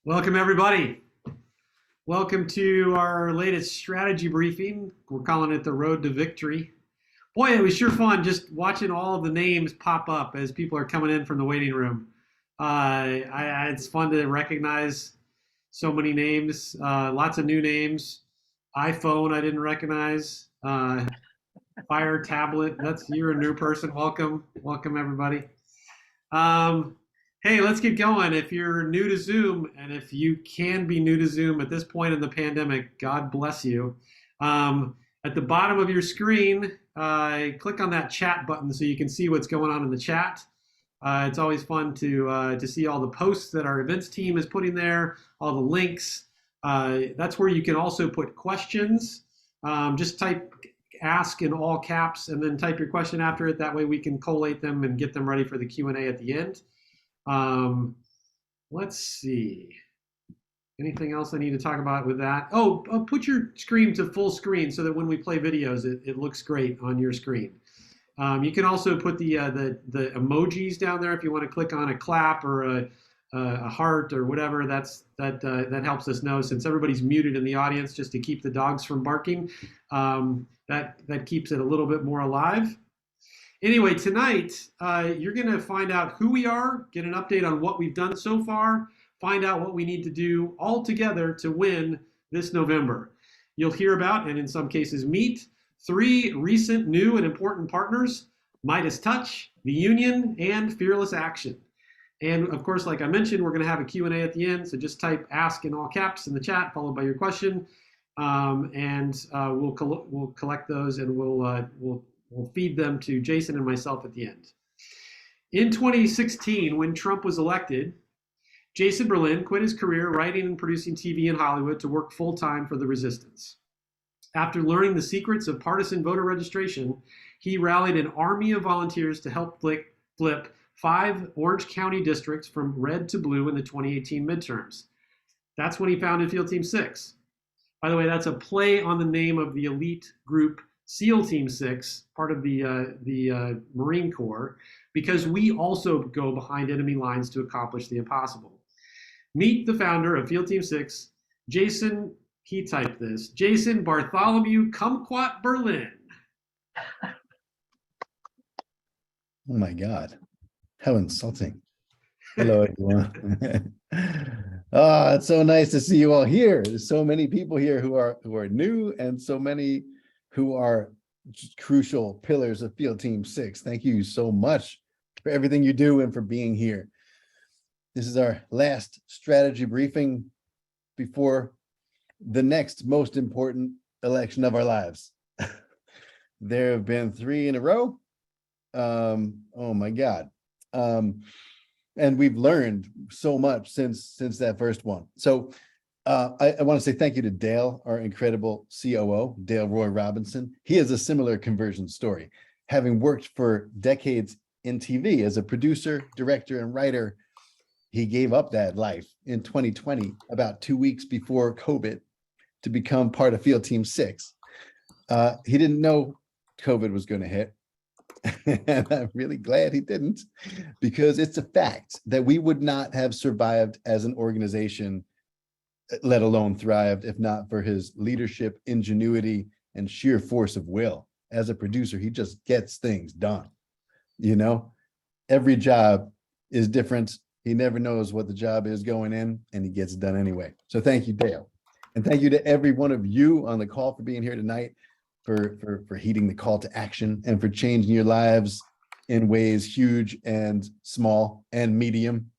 Welcome, everybody. Welcome to our latest strategy briefing. We're calling it the Road to Victory. Boy, it was sure fun just watching all of the names pop up as people are coming in from the waiting room. It's fun to recognize so many names, lots of new names. iPhone, I didn't recognize. Fire tablet, you're a new person. Welcome, everybody. Um, hey, let's get going. If you're new to Zoom, and if you can be new to Zoom at this point in the pandemic, God bless you. At the bottom of your screen, click on that chat button so you can see what's going on in the chat. It's always fun to see all the posts that our events team is putting there, all the links. That's where you can also put questions. Just type ask in all caps and then type your question after it. That way we can collate them and get them ready for the Q&A at the end. Let's see. Anything else I need to talk about with that? Oh, put your screen to full screen so that when we play videos, it looks great on your screen. You can also put the emojis down there if you want to click on a clap or a heart or whatever. That helps us know, since everybody's muted in the audience, just to keep the dogs from barking. That keeps it a little bit more alive. Anyway, tonight you're going to find out who we are, get an update on what we've done so far, find out what we need to do all together to win this November. You'll hear about, and in some cases meet, 3 recent new and important partners: Midas Touch, the Union, and Fearless Action. And of course, like I mentioned, we're going to have a Q&A at the end, so just type ask in all caps in the chat, followed by your question, and we'll collect those, and we'll feed them to Jason and myself at the end. In 2016, when Trump was elected, Jason Berlin quit his career writing and producing TV in Hollywood to work full-time for the resistance. After learning the secrets of partisan voter registration, he rallied an army of volunteers to help flip 5 Orange County districts from red to blue in the 2018 midterms. That's when he founded Field Team 6. By the way, that's a play on the name of the elite group SEAL Team 6, part of the Marine Corps, because we also go behind enemy lines to accomplish the impossible. Meet the founder of Field Team 6, Jason, he typed this, Jason Bartholomew Kumquat Berlin. Oh my God, how insulting. Hello, everyone. It's so nice to see you all here. There's so many people here who are new, and so many who are crucial pillars of Field Team 6. Thank you so much for everything you do and for being here. This is our last strategy briefing before the next most important election of our lives. There have been 3 in a row. Oh my God. And we've learned so much since that first one. So I want to say thank you to Dale, our incredible COO, Dale Roy Robinson. He has a similar conversion story. Having worked for decades in TV as a producer, director, and writer, he gave up that life in 2020, about 2 weeks before COVID, to become part of Field Team 6. He didn't know COVID was going to hit. And I'm really glad he didn't, because it's a fact that we would not have survived as an organization, let alone thrived, if not for his leadership, ingenuity, and sheer force of will. As a producer, he just gets things done. You know, every job is different. He never knows what the job is going in, and he gets it done anyway. So thank you, Dale. And thank you to every one of you on the call for being here tonight, for heeding the call to action, and for changing your lives in ways huge and small and medium.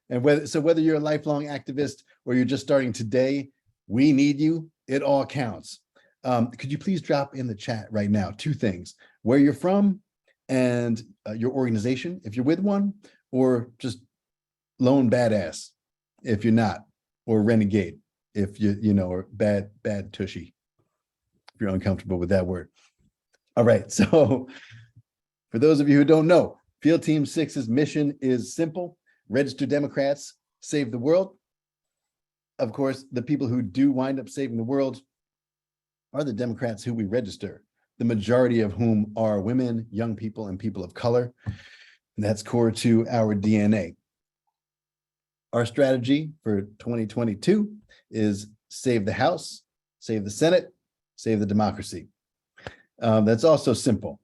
And whether you're a lifelong activist or you're just starting today, we need you. It all counts. Could you please drop in the chat right now 2 things: where you're from and your organization, if you're with one, or just lone badass if you're not, or renegade if or bad tushy if you're uncomfortable with that word. All right, so for those of you who don't know, Field Team 6's mission is simple: register Democrats, save the world. Of course, the people who do wind up saving the world are the Democrats who we register, the majority of whom are women, young people, and people of color. And that's core to our DNA. Our strategy for 2022 is save the House, save the Senate, save the democracy. That's also simple,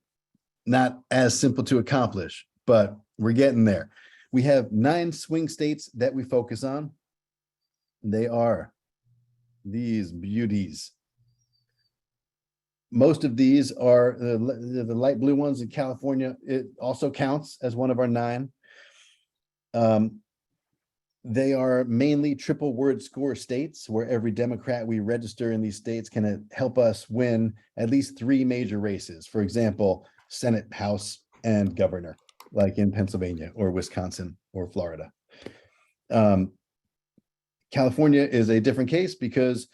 not as simple to accomplish, but we're getting there. We have 9 swing states that we focus on. They are these beauties. Most of these are the light blue ones in California. It also counts as one of our 9. They are mainly triple word score states where every Democrat we register in these states can help us win at least 3 major races. For example, Senate, House, and governor, like in Pennsylvania or Wisconsin or Florida. California is a different case because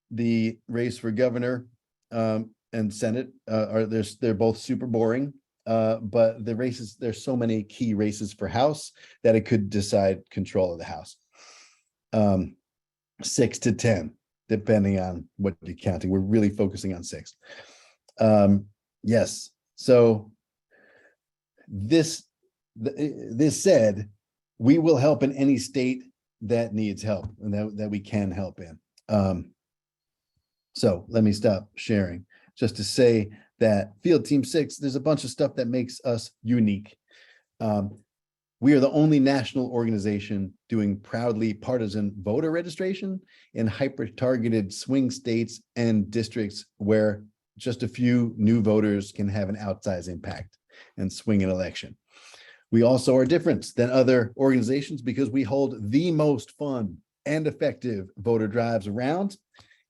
the race for governor and Senate they're both super boring. But the races, there's so many key races for House that it could decide control of the House. 6 to 10, depending on what you're counting. We're really focusing on 6. Yes. So this said, we will help in any state that needs help and that we can help in. So let me stop sharing just to say that Field Team 6, there's a bunch of stuff that makes us unique. We are the only national organization doing proudly partisan voter registration in hyper-targeted swing states and districts where just a few new voters can have an outsized impact and swing an election. We also are different than other organizations because we hold the most fun and effective voter drives around,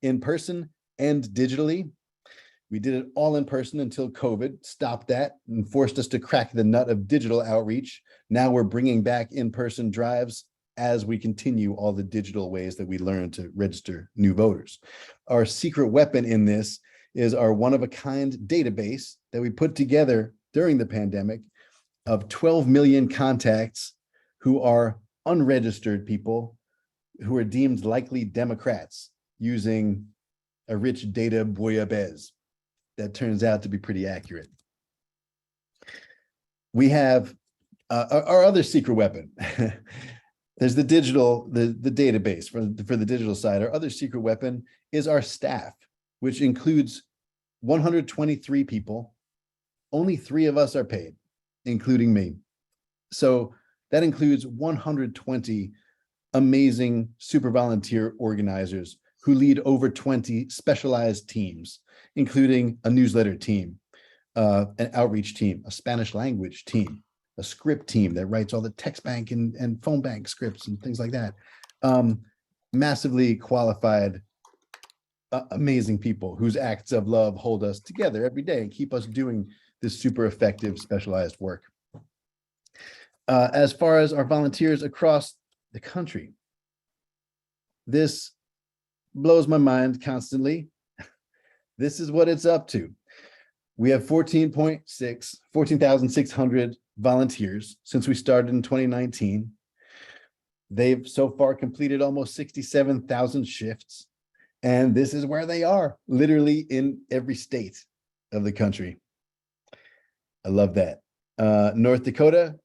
in person and digitally. We did it all in person until COVID stopped that and forced us to crack the nut of digital outreach. Now we're bringing back in-person drives as we continue all the digital ways that we learn to register new voters. Our secret weapon in this is our one-of-a-kind database that we put together during the pandemic of 12 million contacts who are unregistered people who are deemed likely Democrats using a rich data bouillabaisse that turns out to be pretty accurate. We have our other secret weapon. There's the database for the digital side. Our other secret weapon is our staff, which includes 123 people. Only 3 of us are paid, including me. So that includes 120 amazing super volunteer organizers who lead over 20 specialized teams, including a newsletter team, an outreach team, a Spanish language team, a script team that writes all the text bank and phone bank scripts and things like that. Massively qualified, amazing people whose acts of love hold us together every day and keep us doing this super effective specialized work. As far as our volunteers across the country, this blows my mind constantly. This is what it's up to. We have 14,600 volunteers since we started in 2019. They've so far completed almost 67,000 shifts. And this is where they are, literally in every state of the country. I love that. North Dakota,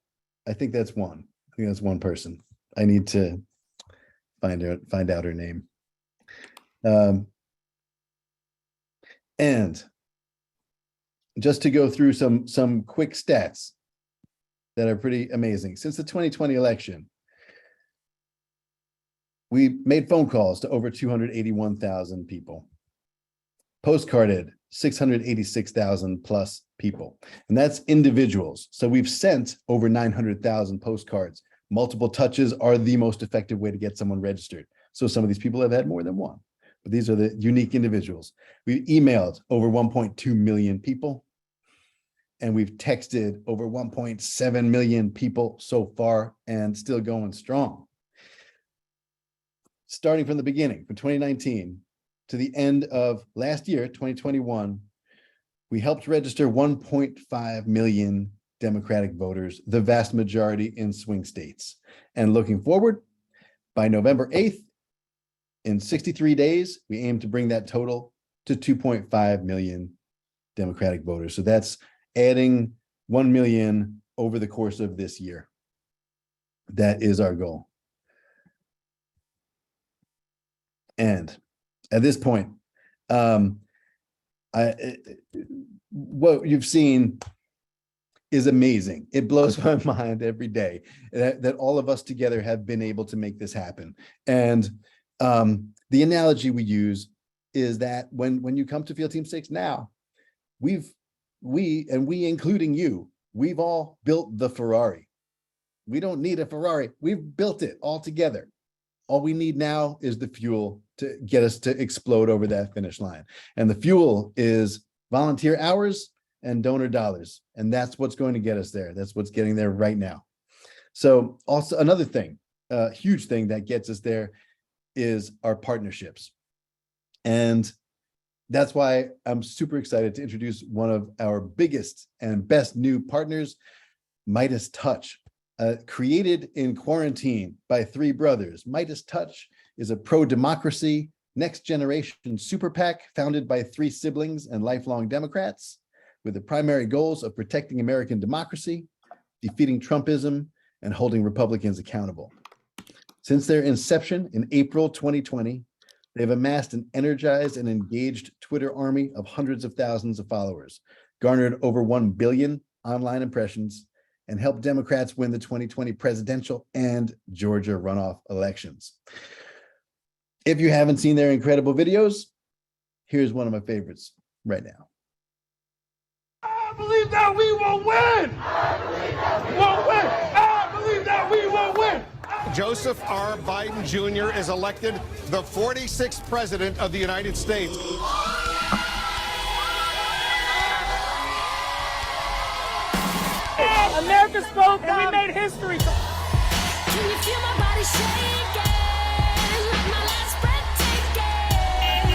I think that's one. I think that's one person. I need to find out her name. And just to go through some quick stats that are pretty amazing. Since the 2020 election, we made phone calls to over 281,000 people, postcarded 686,000 plus people, and that's individuals. So we've sent over 900,000 postcards. Multiple touches are the most effective way to get someone registered. So some of these people have had more than one, but these are the unique individuals. We emailed over 1.2 million people, and we've texted over 1.7 million people so far, and still going strong. Starting from the beginning, from 2019 to the end of last year, 2021, we helped register 1.5 million Democratic voters, the vast majority in swing states. And looking forward, by November 8th, in 63 days, we aim to bring that total to 2.5 million Democratic voters. So that's adding 1 million over the course of this year. That is our goal. And at this point, what you've seen is amazing. It blows my mind every day that all of us together have been able to make this happen. And the analogy we use is that when you come to Field Team 6 now, we including you, we've all built the Ferrari. We don't need a Ferrari. We've built it all together. All we need now is the fuel to get us to explode over that finish line. And the fuel is volunteer hours and donor dollars. And that's what's going to get us there. That's what's getting there right now. So also another thing, a huge thing that gets us there is our partnerships. And that's why I'm super excited to introduce one of our biggest and best new partners, Midas Touch. Created in quarantine by three brothers, Midas Touch is a pro-democracy, next-generation super PAC founded by three siblings and lifelong Democrats with the primary goals of protecting American democracy, defeating Trumpism, and holding Republicans accountable. Since their inception in April 2020, they've amassed an energized and engaged Twitter army of hundreds of thousands of followers, garnered over 1 billion online impressions, and helped Democrats win the 2020 presidential and Georgia runoff elections. If you haven't seen their incredible videos, here's one of my favorites right now. I believe that we will win! I believe that we will win! I believe that we will win! Joseph R. Biden Jr. is elected the 46th president of the United States. America spoke and we made history. Can you feel my body shaking? Like my last breath taking.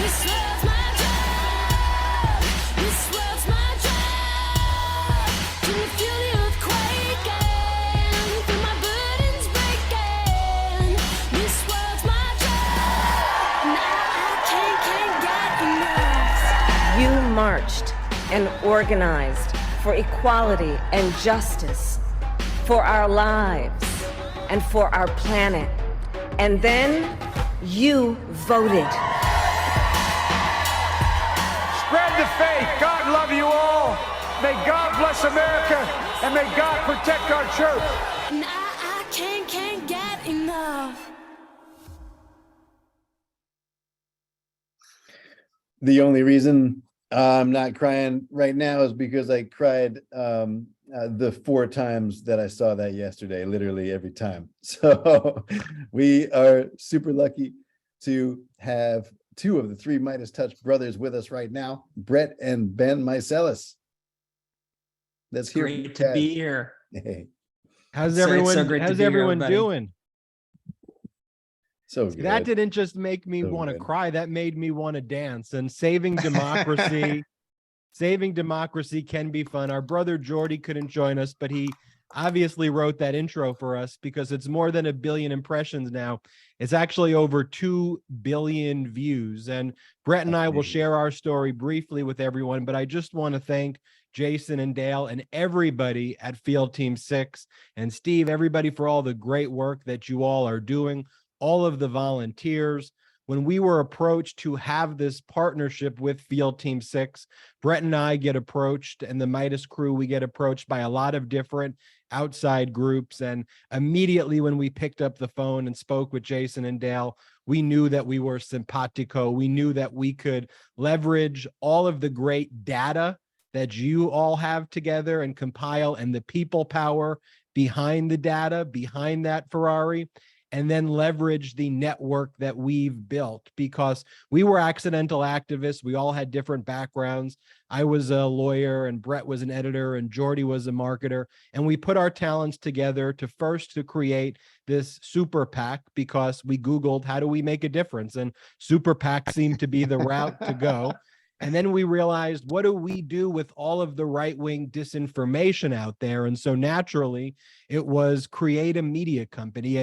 This world's my drug. This world's my drug. Can you feel the earth quaking? Feel my burdens breaking. This world's my drug. Now I can't get enough. You marched and organized for equality and justice, for our lives and for our planet. And then you voted. Spread the faith. God love you all. May God bless America and may God protect our church. Now I can't get enough. The only reason I'm not crying right now is because I cried the 4 times that I saw that yesterday, literally every time. So we are super lucky to have 2 of the 3 Midas Touch brothers with us right now, Brett and Ben Mycelis. Let's hear Great to be here. Hey, How's So- everyone? so great to how's be here, everyone everybody. doing? so good. That didn't just make me So want to good. cry. That made me want to dance. And saving democracy, saving democracy can be fun. Our brother Jordy couldn't join us, but he obviously wrote that intro for us because it's more than 1 billion impressions now. It's actually over 2 billion views. And Brett and I will Amazing. share our story briefly with everyone, but I just want to thank Jason and Dale and everybody at Field Team 6 and Steve, everybody for all the great work that you all are doing, all of the volunteers. When we were approached to have this partnership with Field Team 6, Brett and I get approached, and the Midas crew, we get approached by a lot of different outside groups. And immediately when we picked up the phone and spoke with Jason and Dale, we knew that we were simpatico. We knew that we could leverage all of the great data that you all have together and compile, and the people power behind the data, behind that Ferrari, and then leverage the network that we've built, because we were accidental activists. We all had different backgrounds. I was a lawyer and Brett was an editor and Jordy was a marketer. And we put our talents together to create this super PAC because we Googled, how do we make a difference? And super PAC seemed to be the route to go. And then we realized, what do we do with all of the right-wing disinformation out there? And so naturally, it was create a media company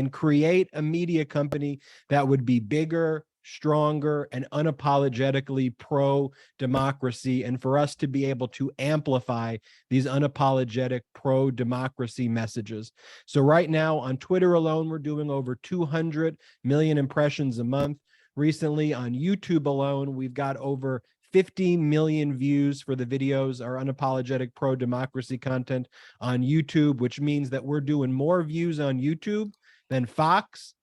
that would be bigger, stronger, and unapologetically pro-democracy. And for us to be able to amplify these unapologetic pro-democracy messages. So right now on Twitter alone, we're doing over 200 million impressions a month. recently on YouTube alone. We've got over 50 million views for the videos, our unapologetic pro-democracy content on YouTube, which means that we're doing more views on YouTube than Fox,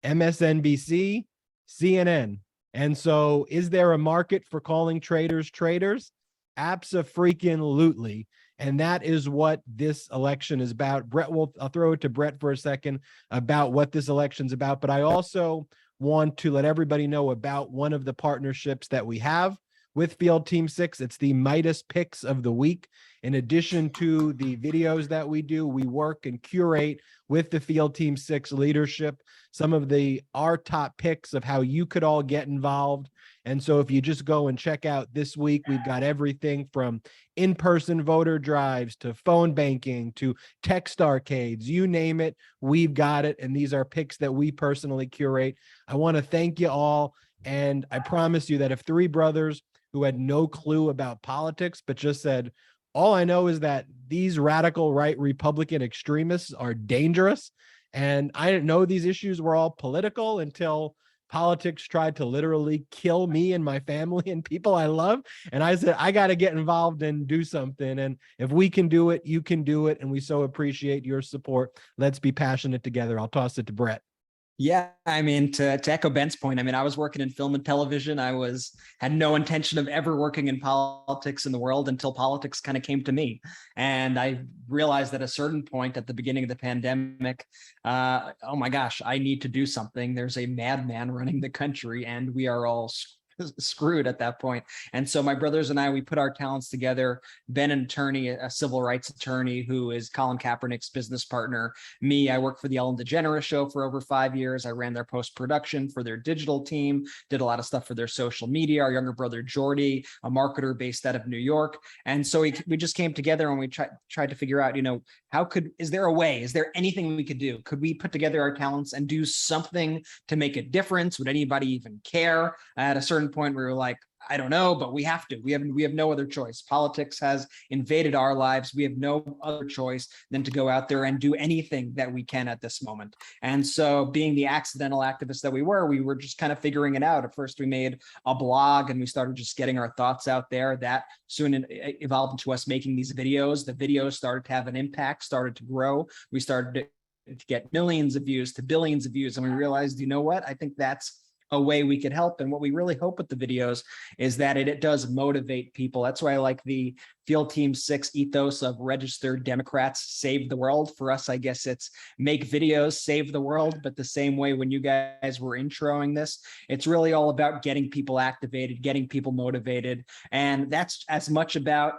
MSNBC, CNN. And so is there a market for calling traitors traitors? Abso-freaking-lutely. And that is what this election is about. I'll throw it to Brett for a second about what this election's about, but I also want to let everybody know about one of the partnerships that we have with Field Team 6. It's the Midas Picks of the Week. In addition to the videos that we do, we work and curate with the Field Team 6 leadership some of our top picks of how you could all get involved. And so if you just go and check out this week, we've got everything from in-person voter drives to phone banking to text arcades, you name it, we've got it. And these are picks that we personally curate. I want to thank you all. And I promise you that if three brothers who had no clue about politics, but just said, all I know is that these radical right Republican extremists are dangerous. And I didn't know these issues were all political until politics tried to literally kill me and my family and people I love. And I said, I got to get involved and do something. And if we can do it, you can do it. And we so appreciate your support. Let's be passionate together. I'll toss it to Brett. Yeah, I mean, to echo Ben's point, I mean, I was working in film and television. Had no intention of ever working in politics in the world until politics kind of came to me. And I realized at a certain point at the beginning of the pandemic, oh my gosh, I need to do something. There's a madman running the country and we are all screwed at that point. And so my brothers and I, we put our talents together. Ben, an attorney, a civil rights attorney who is Colin Kaepernick's business partner. Me, I worked for the Ellen DeGeneres Show for over 5 years. I ran their post-production for their digital team, did a lot of stuff for their social media. Our younger brother, Jordy, a marketer based out of New York. And so we just came together and we tried to figure out, is there a way? Is there anything we could do? Could we put together our talents and do something to make a difference? Would anybody even care? At a certain point, we were like, I don't know, but we have to. We have no other choice. Politics has invaded our lives. We have no other choice than to go out there and do anything that we can at this moment. And so being the accidental activists that we were just kind of figuring it out. At first, we made a blog and we started just getting our thoughts out there. That soon evolved into us making these videos. The videos started to have an impact, started to grow. We started to get millions of views to billions of views. And we realized, you know what? I think that's a way we could help. And what we really hope with the videos is that it does motivate people. That's why I like the Field Team 6 ethos of registered Democrats save the world. For us, I guess it's make videos, save the world. But the same way when you guys were introing this, it's really all about getting people activated, getting people motivated. And that's as much about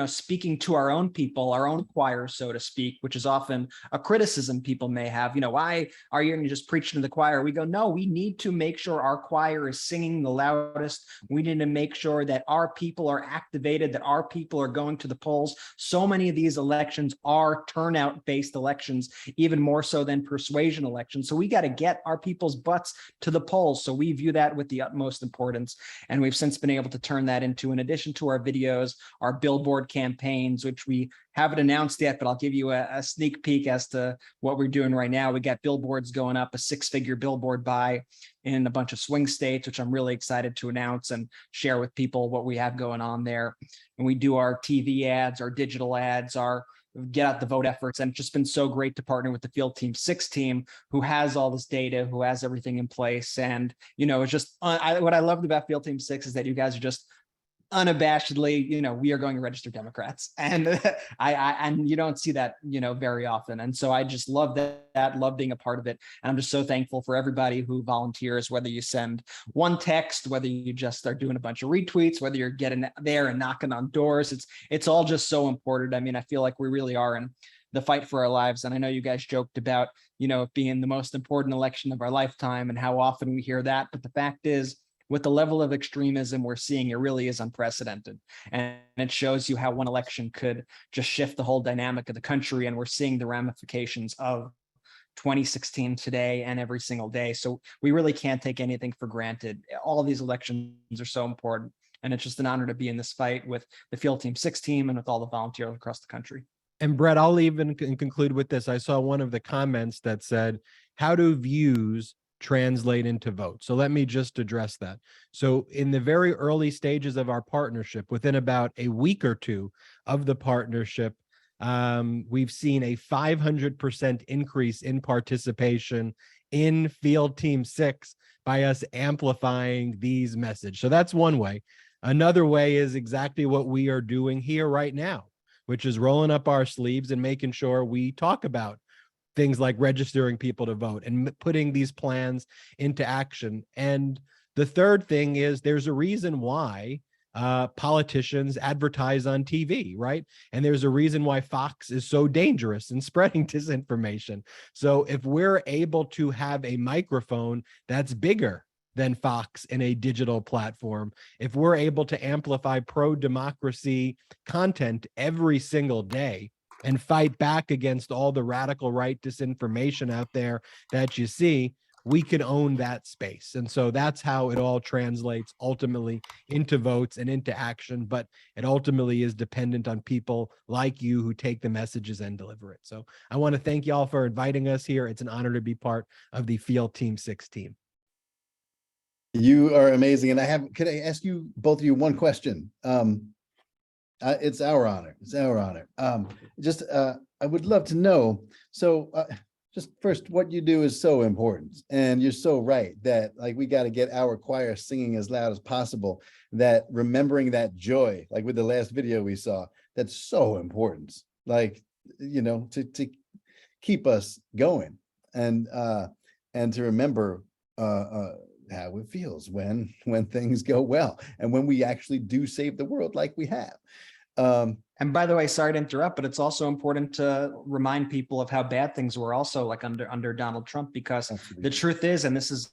speaking to our own people, our own choir, so to speak, which is often a criticism people may have. Why are you just preaching to the choir? We go, no, we need to make sure our choir is singing the loudest. We need to make sure that our people are activated, that our people are going to the polls. So many of these elections are turnout-based elections, even more so than persuasion elections. So we got to get our people's butts to the polls. So we view that with the utmost importance. And we've since been able to turn that into, in addition to our videos, our billboard campaigns, which we haven't announced yet, but I'll give you a sneak peek as to what we're doing right now. We got billboards going up, a 6-figure billboard buy in a bunch of swing states, which I'm really excited to announce and share with people what we have going on there. And we do our TV ads, our digital ads, our get out the vote efforts. And it's just been so great to partner with the Field Team 6 team, who has all this data, who has everything in place. And, it's just, what I loved about Field Team 6 is that you guys are just unabashedly, we are going to register Democrats, and and you don't see that, very often. And so I just love that, love being a part of it. And I'm just so thankful for everybody who volunteers, whether you send one text, whether you just are doing a bunch of retweets, whether you're getting there and knocking on doors. It's all just so important. I mean, I feel like we really are in the fight for our lives. And I know you guys joked about, it being the most important election of our lifetime and how often we hear that. But the fact is, with the level of extremism we're seeing, it really is unprecedented. And it shows you how one election could just shift the whole dynamic of the country. And we're seeing the ramifications of 2016 today and every single day. So we really can't take anything for granted. All of these elections are so important. And it's just an honor to be in this fight with the Field Team 6 team and with all the volunteers across the country. And Brett, I'll even conclude with this. I saw one of the comments that said, how do views translate into votes. So let me just address that. So in the very early stages of our partnership, within about a week or two of the partnership, we've seen a 500% increase in participation in Field Team 6 by us amplifying these messages. So that's one way. Another way is exactly what we are doing here right now, which is rolling up our sleeves and making sure we talk about things like registering people to vote and putting these plans into action. And the third thing is there's a reason why politicians advertise on TV, right? And there's a reason why Fox is so dangerous in spreading disinformation. So if we're able to have a microphone that's bigger than Fox in a digital platform, if we're able to amplify pro-democracy content every single day and fight back against all the radical right disinformation out there that you see, we can own that space. And so that's how it all translates ultimately into votes and into action. But it ultimately is dependent on people like you who take the messages and deliver it. So I want to thank y'all for inviting us here. It's an honor to be part of the Field Team 6 team. You are amazing. And could I ask you, both of you, one question? It's our honor. It's our honor. I would love to know. So just first, what you do is so important, and you're so right that like we got to get our choir singing as loud as possible. That remembering that joy, like with the last video we saw, that's so important. Like, you know, to keep us going and to remember how it feels when things go well and when we actually do save the world like we have. And by the way, sorry to interrupt, but it's also important to remind people of how bad things were also like under Donald Trump, because Absolutely. the truth is, and this is,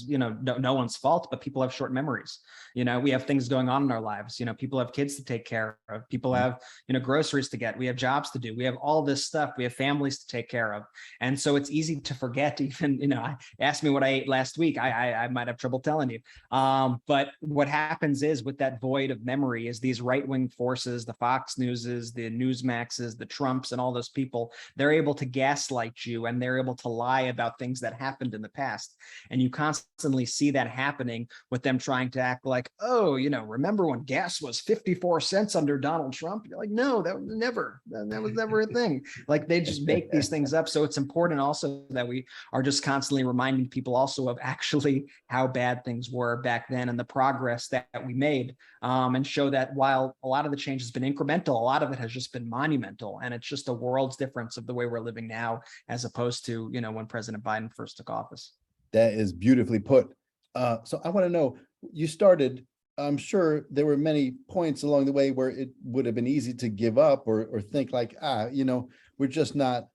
you know, no one's fault, but people have short memories. You know, we have things going on in our lives. You know, people have kids to take care of. People have, you know, groceries to get. We have jobs to do. We have all this stuff. We have families to take care of. And so it's easy to forget even, you know, ask me what I ate last week. I might have trouble telling you. But what happens is with that void of memory is these right-wing forces, the Fox Newses, the Newsmaxes, the Trumps, and all those people, they're able to gaslight you and they're able to lie about things that happened in the past. And you constantly see that happening with them trying to act like, oh, you know, remember when gas was 54 cents under Donald Trump? You're like, no, that was never a thing. Like they just make these things up. So it's important also that we are just constantly reminding people also of actually how bad things were back then and the progress that we made, and show that while a lot of the change has been incremental, a lot of it has just been monumental. And it's just a world's difference of the way we're living now, as opposed to, you know, when President Biden first took office. That is beautifully put. So I want to know, you started, I'm sure there were many points along the way where it would have been easy to give up or think like, you know, we're just not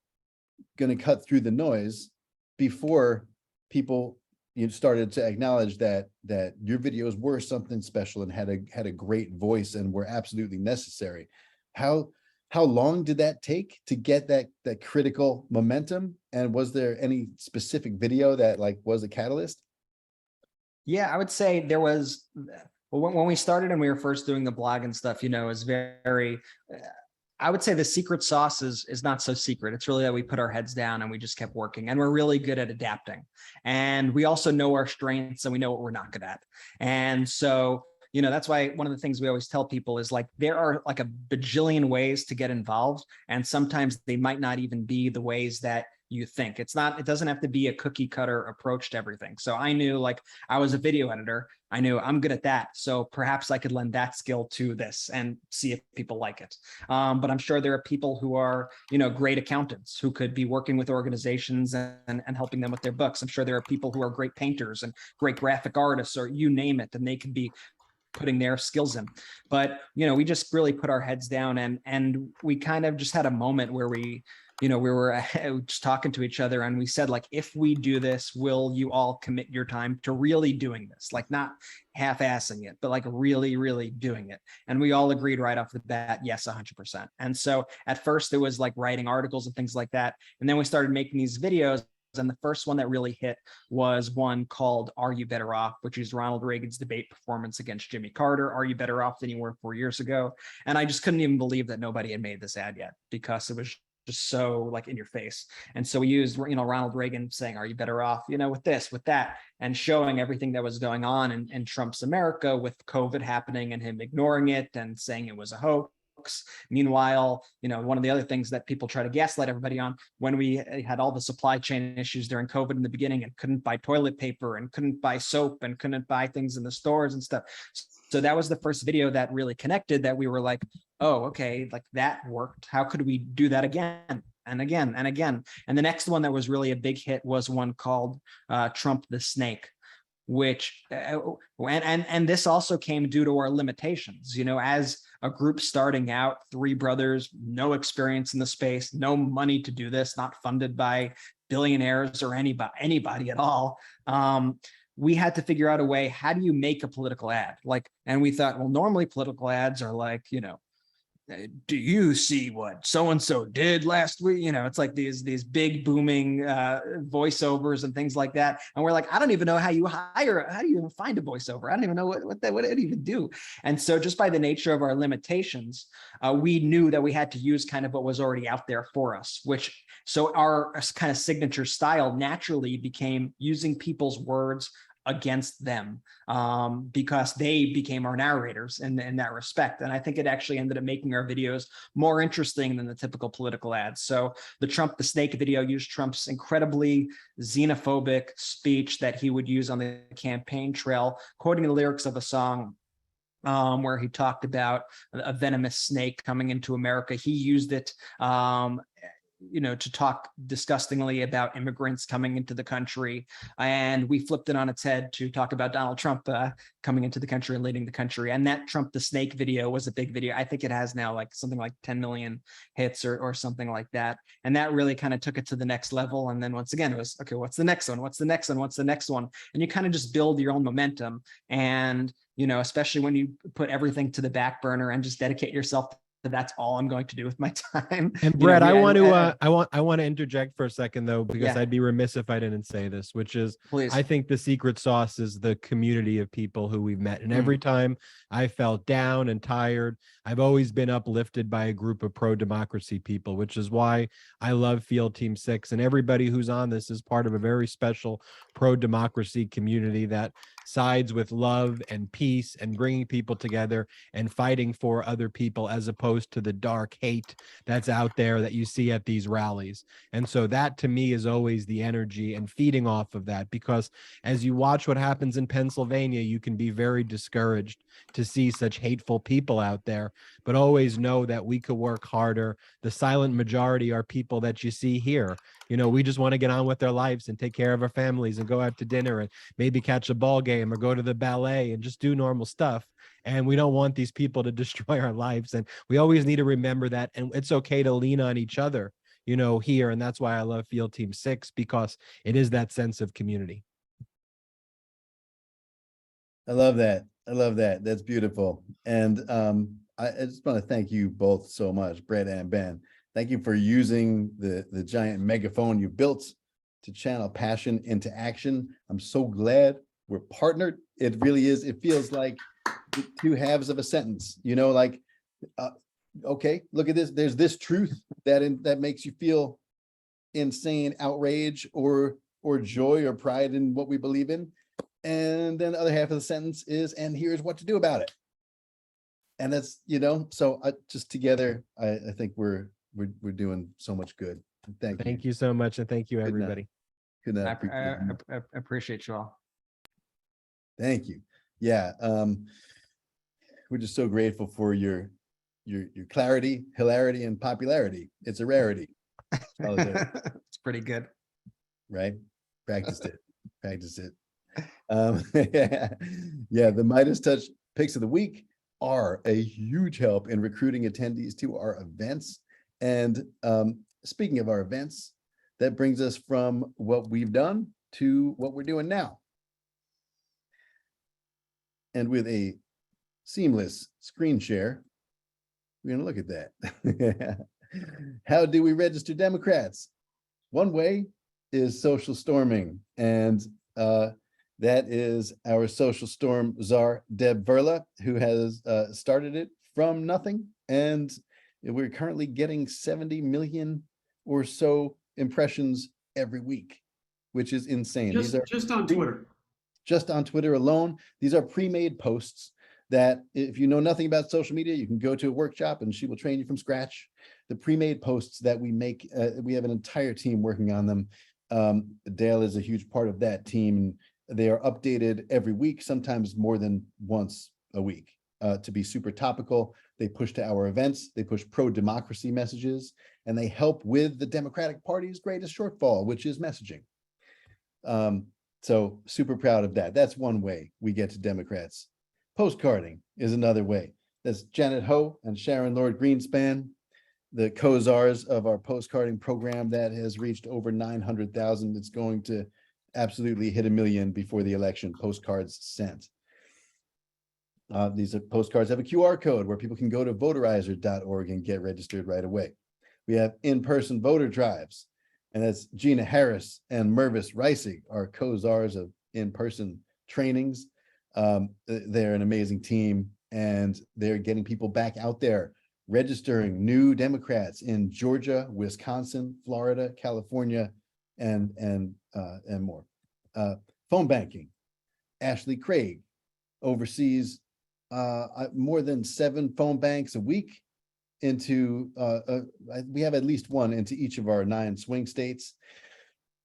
going to cut through the noise, before people started to acknowledge that your videos were something special and had a great voice and were absolutely necessary. How long did that take to get that critical momentum? And was there any specific video that like was a catalyst? Yeah, I would say there was, well, when we started and we were first doing the blog and stuff, you know, it was very, I would say the secret sauce is not so secret. It's really that we put our heads down and we just kept working, and we're really good at adapting. And we also know our strengths and we know what we're not good at. And so, you know, that's why one of the things we always tell people is like, there are like a bajillion ways to get involved. And sometimes they might not even be the ways that you think. It doesn't have to be a cookie cutter approach to everything. So I knew, like, I was a video editor. I knew I'm good at that. So perhaps I could lend that skill to this and see if people like it. But I'm sure there are people who are, you know, great accountants who could be working with organizations and helping them with their books. I'm sure there are people who are great painters and great graphic artists, or you name it, and they can be putting their skills in. But, you know, we just really put our heads down and we kind of just had a moment where we were just talking to each other and we said, like, if we do this, will you all commit your time to really doing this? Like, not half-assing it, but like really, really doing it. And we all agreed right off the bat, yes, 100%. And so at first it was like writing articles and things like that. And then we started making these videos. And the first one that really hit was one called Are You Better Off, which is Ronald Reagan's debate performance against Jimmy Carter. Are you better off than you were 4 years ago? And I just couldn't even believe that nobody had made this ad yet, because it was just so like in your face. And so we used, Ronald Reagan saying, are you better off, with this, with that, and showing everything that was going on in Trump's America with COVID happening and him ignoring it and saying it was a hoax. Meanwhile, one of the other things that people try to gaslight everybody on, when we had all the supply chain issues during COVID in the beginning and couldn't buy toilet paper and couldn't buy soap and couldn't buy things in the stores and stuff. So that was the first video that really connected, that we were like, oh, okay, like that worked. How could we do that again? And again and again. And the next one that was really a big hit was one called Trump the Snake, which and this also came due to our limitations, as a group starting out, three brothers, no experience in the space, no money to do this, not funded by billionaires or anybody at all. We had to figure out a way, how do you make a political ad? And we thought, well, normally political ads are like, do you see what so-and-so did last week? It's like these big booming voiceovers and things like that. And we're like, I don't even know how do you even find a voiceover? I don't even know what it even do. And so just by the nature of our limitations, we knew that we had to use kind of what was already out there for us, so our kind of signature style naturally became using people's words against them, because they became our narrators in that respect. And I think it actually ended up making our videos more interesting than the typical political ads. So the Trump the Snake video used Trump's incredibly xenophobic speech that he would use on the campaign trail, quoting the lyrics of a song where he talked about a venomous snake coming into America. He used it to talk disgustingly about immigrants coming into the country. And we flipped it on its head to talk about Donald Trump coming into the country and leading the country. And that Trump the Snake video was a big video. I think it has now something like 10 million hits or something like that. And that really kind of took it to the next level. And then once again, it was, okay, what's the next one? What's the next one? What's the next one? And you kind of just build your own momentum. And, especially when you put everything to the back burner and just dedicate yourself to that's all I'm going to do with my time. And Brett, I want to interject for a second though, because I'd be remiss if I didn't say this, which is, please. I think the secret sauce is the community of people who we've met. And every time I felt down and tired, I've always been uplifted by a group of pro-democracy people, which is why I love Field Team 6. And everybody who's on this is part of a very special pro-democracy community that sides with love and peace and bringing people together and fighting for other people, as opposed to the dark hate that's out there that you see at these rallies. And so that to me is always the energy, and feeding off of that, because as you watch what happens in Pennsylvania, you can be very discouraged to see such hateful people out there, but always know that we could work harder. The silent majority are people that you see here. We just want to get on with their lives and take care of our families and go out to dinner and maybe catch a ball game or go to the ballet and just do normal stuff. And we don't want these people to destroy our lives. And we always need to remember that. And it's okay to lean on each other, here. And that's why I love Field Team 6, because it is that sense of community. I love that. That's beautiful. And I just want to thank you both so much, Brett and Ben. Thank you for using the giant megaphone you built to channel passion into action. I'm so glad we're partnered. It really is. It feels like two halves of a sentence, okay, look at this. There's this truth that makes you feel insane outrage or joy or pride in what we believe in. And then the other half of the sentence is, and here's what to do about it. And that's, so just together, I think we're doing so much good. Thank you so much. And thank you, everybody. Good night. I appreciate you all. Thank you. Yeah. We're just so grateful for your clarity, hilarity, and popularity. It's a rarity. It's pretty good. Right? Practiced it. Yeah, the Midas Touch picks of the week are a huge help in recruiting attendees to our events. And speaking of our events, that brings us from what we've done to what we're doing now. And with a seamless screen share, we're going to look at that. How do we register Democrats? One way is social storming, and that is our social storm czar, Deb Verla, who has started it from nothing, and we're currently getting 70 million or so impressions every week, which is insane. These are Just on pre- Twitter. just on Twitter alone. These are pre-made posts that if you know nothing about social media, you can go to a workshop and she will train you from scratch. The pre-made posts that we make, we have an entire team working on them. Dale is a huge part of that team. They are updated every week, sometimes more than once a week, to be super topical. They push to our events, they push pro-democracy messages, and they help with the Democratic Party's greatest shortfall, which is messaging. So super proud of that. That's one way we get to Democrats. Postcarding is another way. That's Janet Ho and Sharon Lord Greenspan, the co-czars of our postcarding program that has reached over 900,000. It's going to absolutely hit 1 million before the election. Postcards sent. These postcards have a QR code where people can go to voterizer.org and get registered right away. We have in-person voter drives, and that's Gina Harris and Mervis Reisig, our co-czars of in-person trainings. They're an amazing team, and they're getting people back out there, registering new Democrats in Georgia, Wisconsin, Florida, California, and more. Phone banking. Ashley Craig oversees more than 7 phone banks a week into, we have at least one into each of our 9 swing states.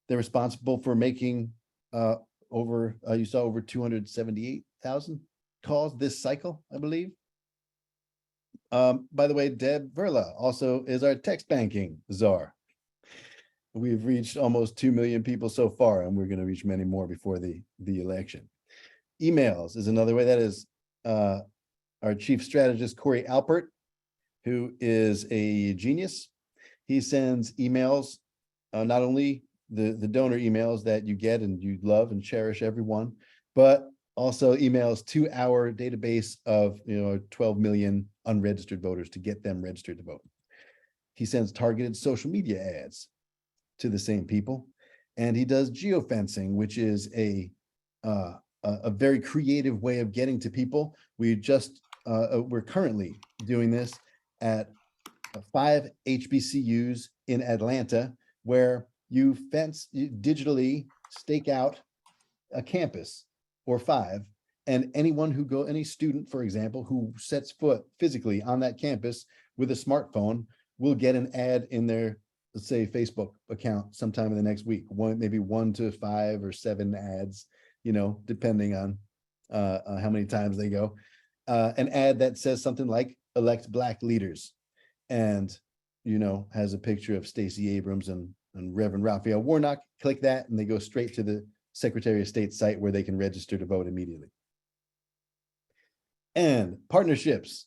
They're responsible for making you saw over 278,000 calls this cycle, I believe. By the way, Deb Verla also is our text banking czar. We've reached almost 2 million people so far, and we're going to reach many more before the election. Emails is another way. That is our chief strategist, Corey Alpert, who is a genius. He sends emails, not only the donor emails that you get and you love and cherish every one, but also emails to our database of 12 million unregistered voters to get them registered to vote. He sends targeted social media ads to the same people, and he does geofencing, which is a very creative way of getting to people. We're currently doing this at 5 HBCUs in Atlanta, where you digitally stake out a campus or 5, and any student, for example, who sets foot physically on that campus with a smartphone will get an ad in their, let's say, Facebook account sometime in the next week. Maybe 1 to 5 or 7 ads, depending on how many times they go. An ad that says something like "elect Black leaders," and has a picture of Stacey Abrams and Reverend Raphael Warnock. Click that, and they go straight to the Secretary of State site where they can register to vote immediately. And partnerships.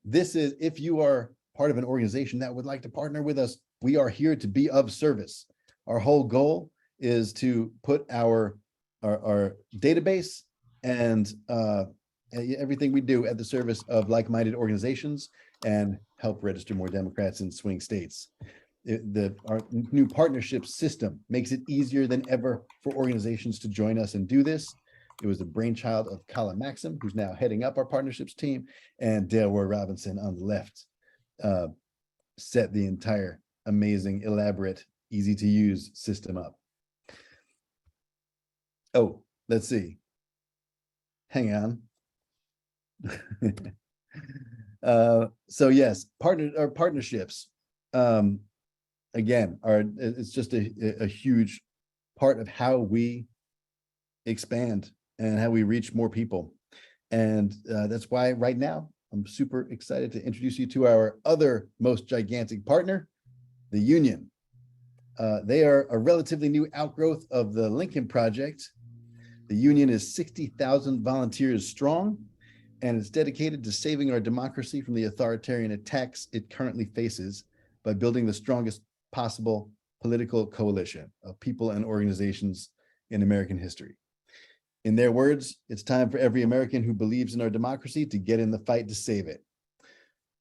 This is if you are part of an organization that would like to partner with us, we are here to be of service. Our whole goal is to put our database and everything we do at the service of like-minded organizations and help register more Democrats in swing states. Our new partnership system makes it easier than ever for organizations to join us and do this. It was the brainchild of Colin Maxim, who's now heading up our partnerships team, and Dale Roy Robinson on the left set the entire amazing, elaborate, easy to use system up. Oh, let's see. Hang on. So yes, our partnerships, again, it's just a huge part of how we expand and how we reach more people. And that's why right now I'm super excited to introduce you to our other most gigantic partner, the Union. They are a relatively new outgrowth of the Lincoln Project. The Union is 60,000 volunteers strong, and it's dedicated to saving our democracy from the authoritarian attacks it currently faces by building the strongest possible political coalition of people and organizations in American history. In their words, it's time for every American who believes in our democracy to get in the fight to save it.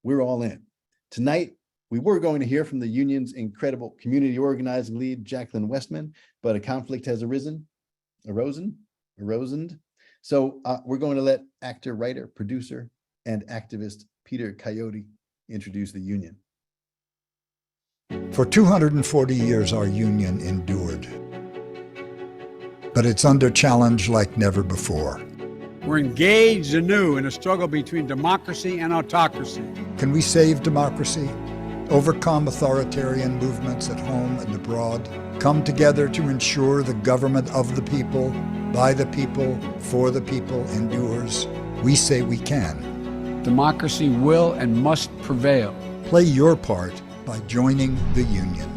We're all in. Tonight, we were going to hear from the Union's incredible community organizing lead, Jacqueline Westman, but a conflict has arisen. So we're going to let actor, writer, producer, and activist Peter Coyote introduce the Union. For 240 years, our union endured. But it's under challenge like never before. We're engaged anew in a struggle between democracy and autocracy. Can we save democracy? Overcome authoritarian movements at home and abroad? Come together to ensure the government of the people, by the people, for the people endures? We say we can. Democracy will and must prevail. Play your part by joining the union.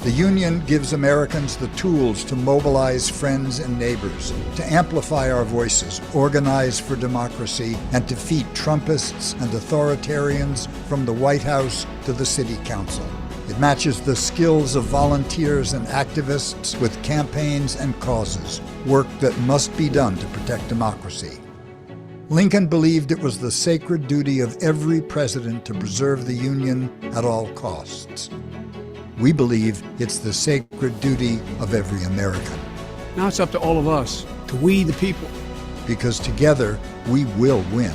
The union gives Americans the tools to mobilize friends and neighbors, to amplify our voices, organize for democracy, and defeat Trumpists and authoritarians from the White House to the City Council. It matches the skills of volunteers and activists with campaigns and causes, work that must be done to protect democracy. Lincoln believed it was the sacred duty of every president to preserve the Union at all costs. We believe it's the sacred duty of every American. Now it's up to all of us, to we the people. Because together we will win.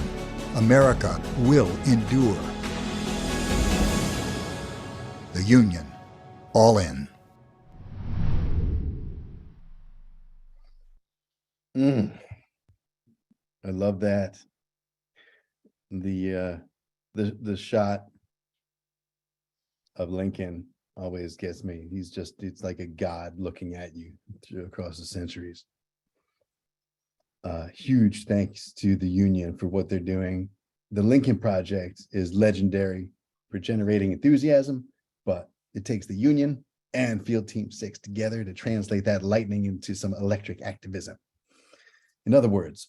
America will endure. The Union, all in. I love that. The shot of Lincoln always gets me. It's like a god looking at you across the centuries. Huge thanks to the union for what they're doing. The Lincoln Project is legendary for generating enthusiasm, but it takes the union and Field Team 6 together to translate that lightning into some electric activism. In other words,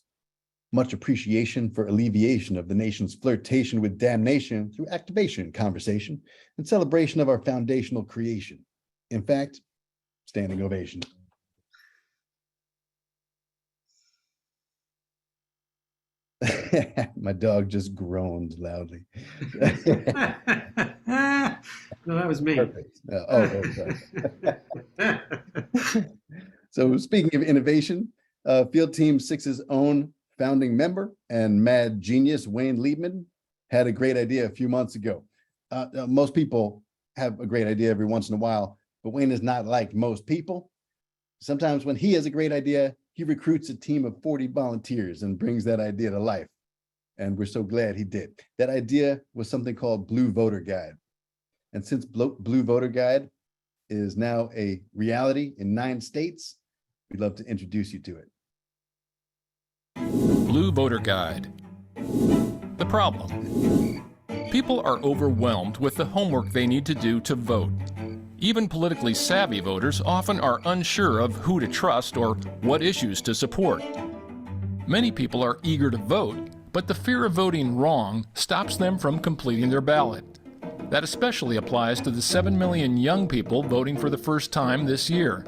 much appreciation for alleviation of the nation's flirtation with damnation through activation, conversation, and celebration of our foundational creation. In fact, standing ovation. My dog just groaned loudly. No, that was me. Perfect. Sorry. So speaking of innovation, Field Team 6's own founding member and mad genius, Wayne Liebman, had a great idea a few months ago. Most people have a great idea every once in a while, but Wayne is not like most people. Sometimes when he has a great idea, he recruits a team of 40 volunteers and brings that idea to life. And we're so glad he did. That idea was something called Blue Voter Guide. And since Blue Voter Guide is now a reality in 9 states, we'd love to introduce you to it. Blue Voter Guide. The problem. People are overwhelmed with the homework they need to do to vote. Even politically savvy voters often are unsure of who to trust or what issues to support. Many people are eager to vote, but the fear of voting wrong stops them from completing their ballot. That especially applies to the 7 million young people voting for the first time this year.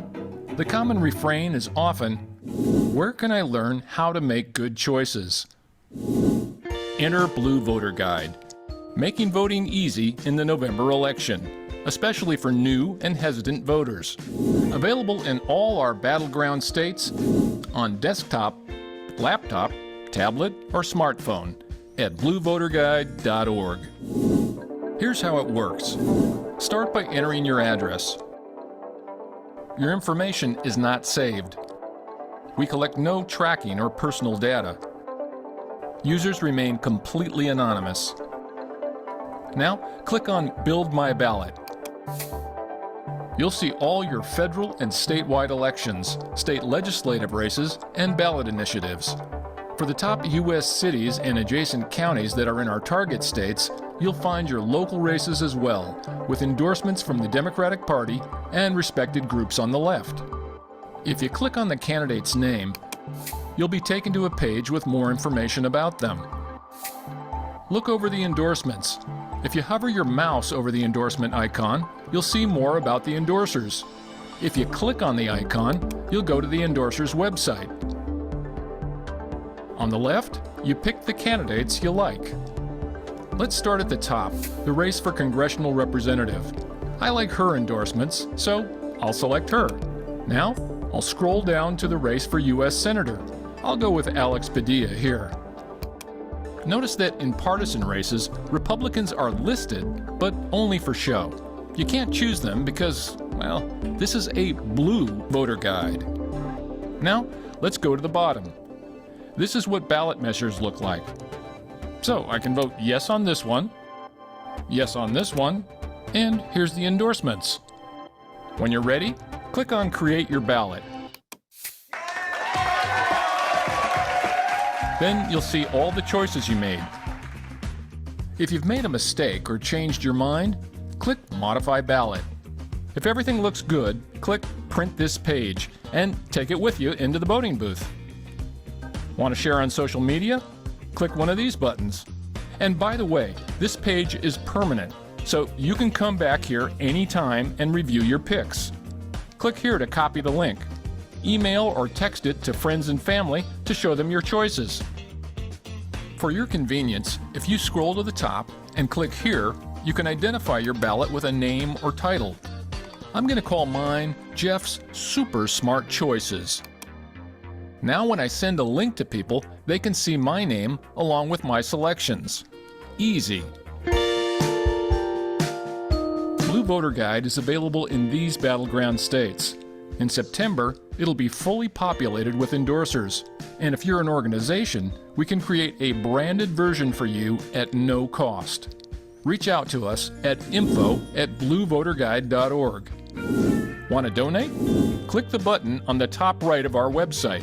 The common refrain is often, "Where can I learn how to make good choices?" Enter Blue Voter Guide, making voting easy in the November election, especially for new and hesitant voters. Available in all our battleground states on desktop, laptop, tablet, or smartphone at bluevoterguide.org. Here's how it works. Start by entering your address. Your information is not saved. We collect no tracking or personal data. Users remain completely anonymous. Now, click on Build My Ballot. You'll see all your federal and statewide elections, state legislative races, and ballot initiatives. For the top U.S. cities and adjacent counties that are in our target states, you'll find your local races as well, with endorsements from the Democratic Party and respected groups on the left. If you click on the candidate's name, you'll be taken to a page with more information about them. Look over the endorsements. If you hover your mouse over the endorsement icon, you'll see more about the endorsers. If you click on the icon, you'll go to the endorser's website. On the left, you pick the candidates you like. Let's start at the top, the race for congressional representative. I like her endorsements, so I'll select her. Now, I'll scroll down to the race for U.S. Senator. I'll go with Alex Padilla here. Notice that in partisan races, Republicans are listed, but only for show. You can't choose them because, well, this is a blue voter guide. Now, let's go to the bottom. This is what ballot measures look like. So I can vote yes on this one, yes on this one, and here's the endorsements. When you're ready, click on Create Your Ballot. Then you'll see all the choices you made. If you've made a mistake or changed your mind, click Modify Ballot. If everything looks good, click Print This Page and take it with you into the voting booth. Want to share on social media? Click one of these buttons. And by the way, this page is permanent, so you can come back here anytime and review your picks. Click here to copy the link. Email or text it to friends and family to show them your choices. For your convenience, if you scroll to the top and click here, you can identify your ballot with a name or title. I'm going to call mine Jeff's Super Smart Choices. Now when I send a link to people, they can see my name along with my selections. Easy. Blue Voter Guide is available in these battleground states. In September, it'll be fully populated with endorsers. And if you're an organization, we can create a branded version for you at no cost. Reach out to us at info@bluevoterguide.org. Want to donate? Click the button on the top right of our website.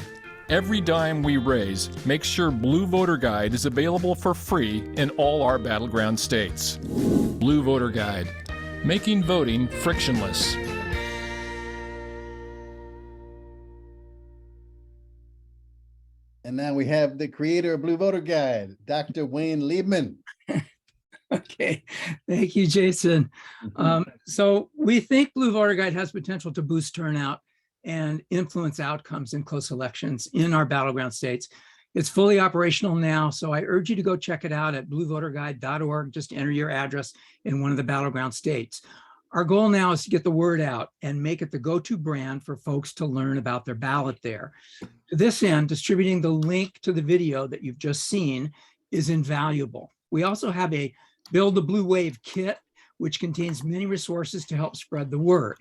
Every dime we raise makes sure Blue Voter Guide is available for free in all our battleground states. Blue Voter Guide, making voting frictionless. And now we have the creator of Blue Voter Guide, Dr. Wayne Liebman. Okay, thank you, Jason. So we think Blue Voter Guide has potential to boost turnout and influence outcomes in close elections in our battleground states. It's fully operational now, so I urge you to go check it out at bluevoterguide.org. Just enter your address in one of the battleground states. Our goal now is to get the word out and make it the go-to brand for folks to learn about their ballot there. To this end, distributing the link to the video that you've just seen is invaluable. We also have a Build the Blue Wave kit, which contains many resources to help spread the word.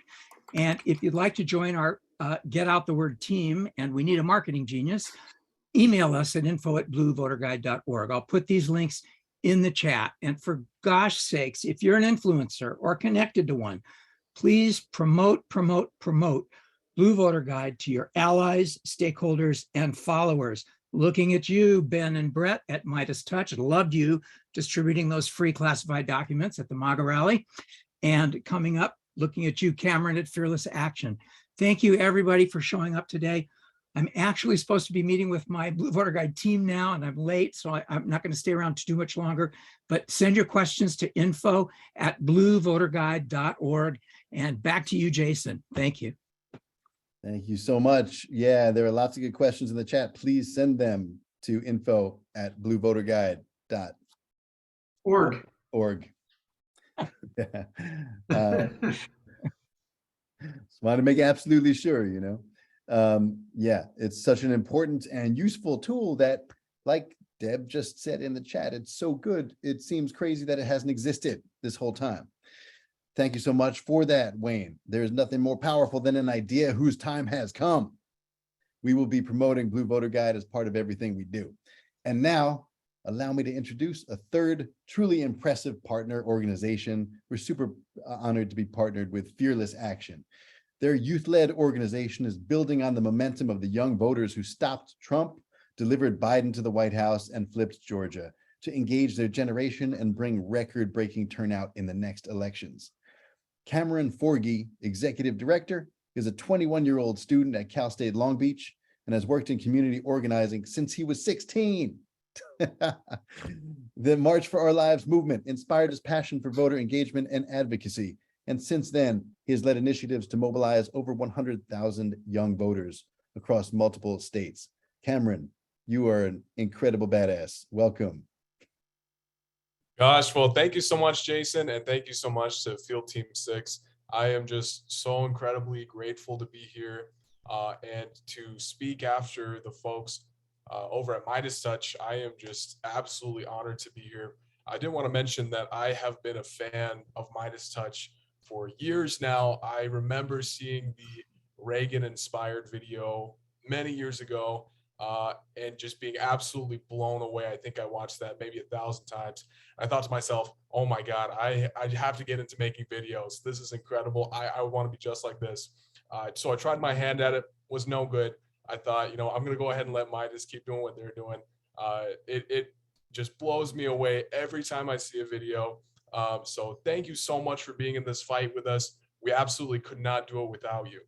And if you'd like to join our Get Out the Word team, and we need a marketing genius, email us at info@bluevoterguide.org. I'll put these links in the chat. And for gosh sakes, if you're an influencer or connected to one, please promote Blue Voter Guide to your allies, stakeholders, and followers. Looking at you, Ben and Brett at Midas Touch. Loved you distributing those free classified documents at the MAGA rally. And coming up, looking at you, Cameron at Fearless Action. Thank you, everybody, for showing up today. I'm actually supposed to be meeting with my Blue Voter Guide team now, and I'm late, so I'm not going to stay around too much longer. But send your questions to info@bluevoterguide.org. And back to you, Jason. Thank you. Thank you so much. Yeah, there are lots of good questions in the chat. Please send them to info@bluevoterguide.org. Just wanted to make absolutely sure, you know. Yeah, it's such an important and useful tool that, like Deb just said in the chat, it's so good. It seems crazy that it hasn't existed this whole time. Thank you so much for that, Wayne. There's nothing more powerful than an idea whose time has come. We will be promoting Blue Voter Guide as part of everything we do. And now, allow me to introduce a third truly impressive partner organization. We're super honored to be partnered with Fearless Action. Their youth-led organization is building on the momentum of the young voters who stopped Trump, delivered Biden to the White House, and flipped Georgia to engage their generation and bring record-breaking turnout in the next elections. Cameron Forgey, executive director, is a 21-year-old student at Cal State Long Beach and has worked in community organizing since he was 16. The March for Our Lives movement inspired his passion for voter engagement and advocacy. And since then, he has led initiatives to mobilize over 100,000 young voters across multiple states. Cameron, you are an incredible badass. Welcome. Gosh, well, thank you so much, Jason, and thank you so much to Field Team 6. I am just so incredibly grateful to be here and to speak after the folks over at Midas Touch. I am just absolutely honored to be here. I did want to mention that I have been a fan of Midas Touch for years now. I remember seeing the Reagan-inspired video many years ago, and just being absolutely blown away. I think I watched that maybe 1,000 times. I thought to myself, oh my God, I have to get into making videos. This is incredible. I want to be just like this. So I tried my hand at it, was no good. I thought, you know, I'm going to go ahead and let Midas keep doing what they're doing. It just blows me away every time I see a video. So thank you so much for being in this fight with us. We absolutely could not do it without you.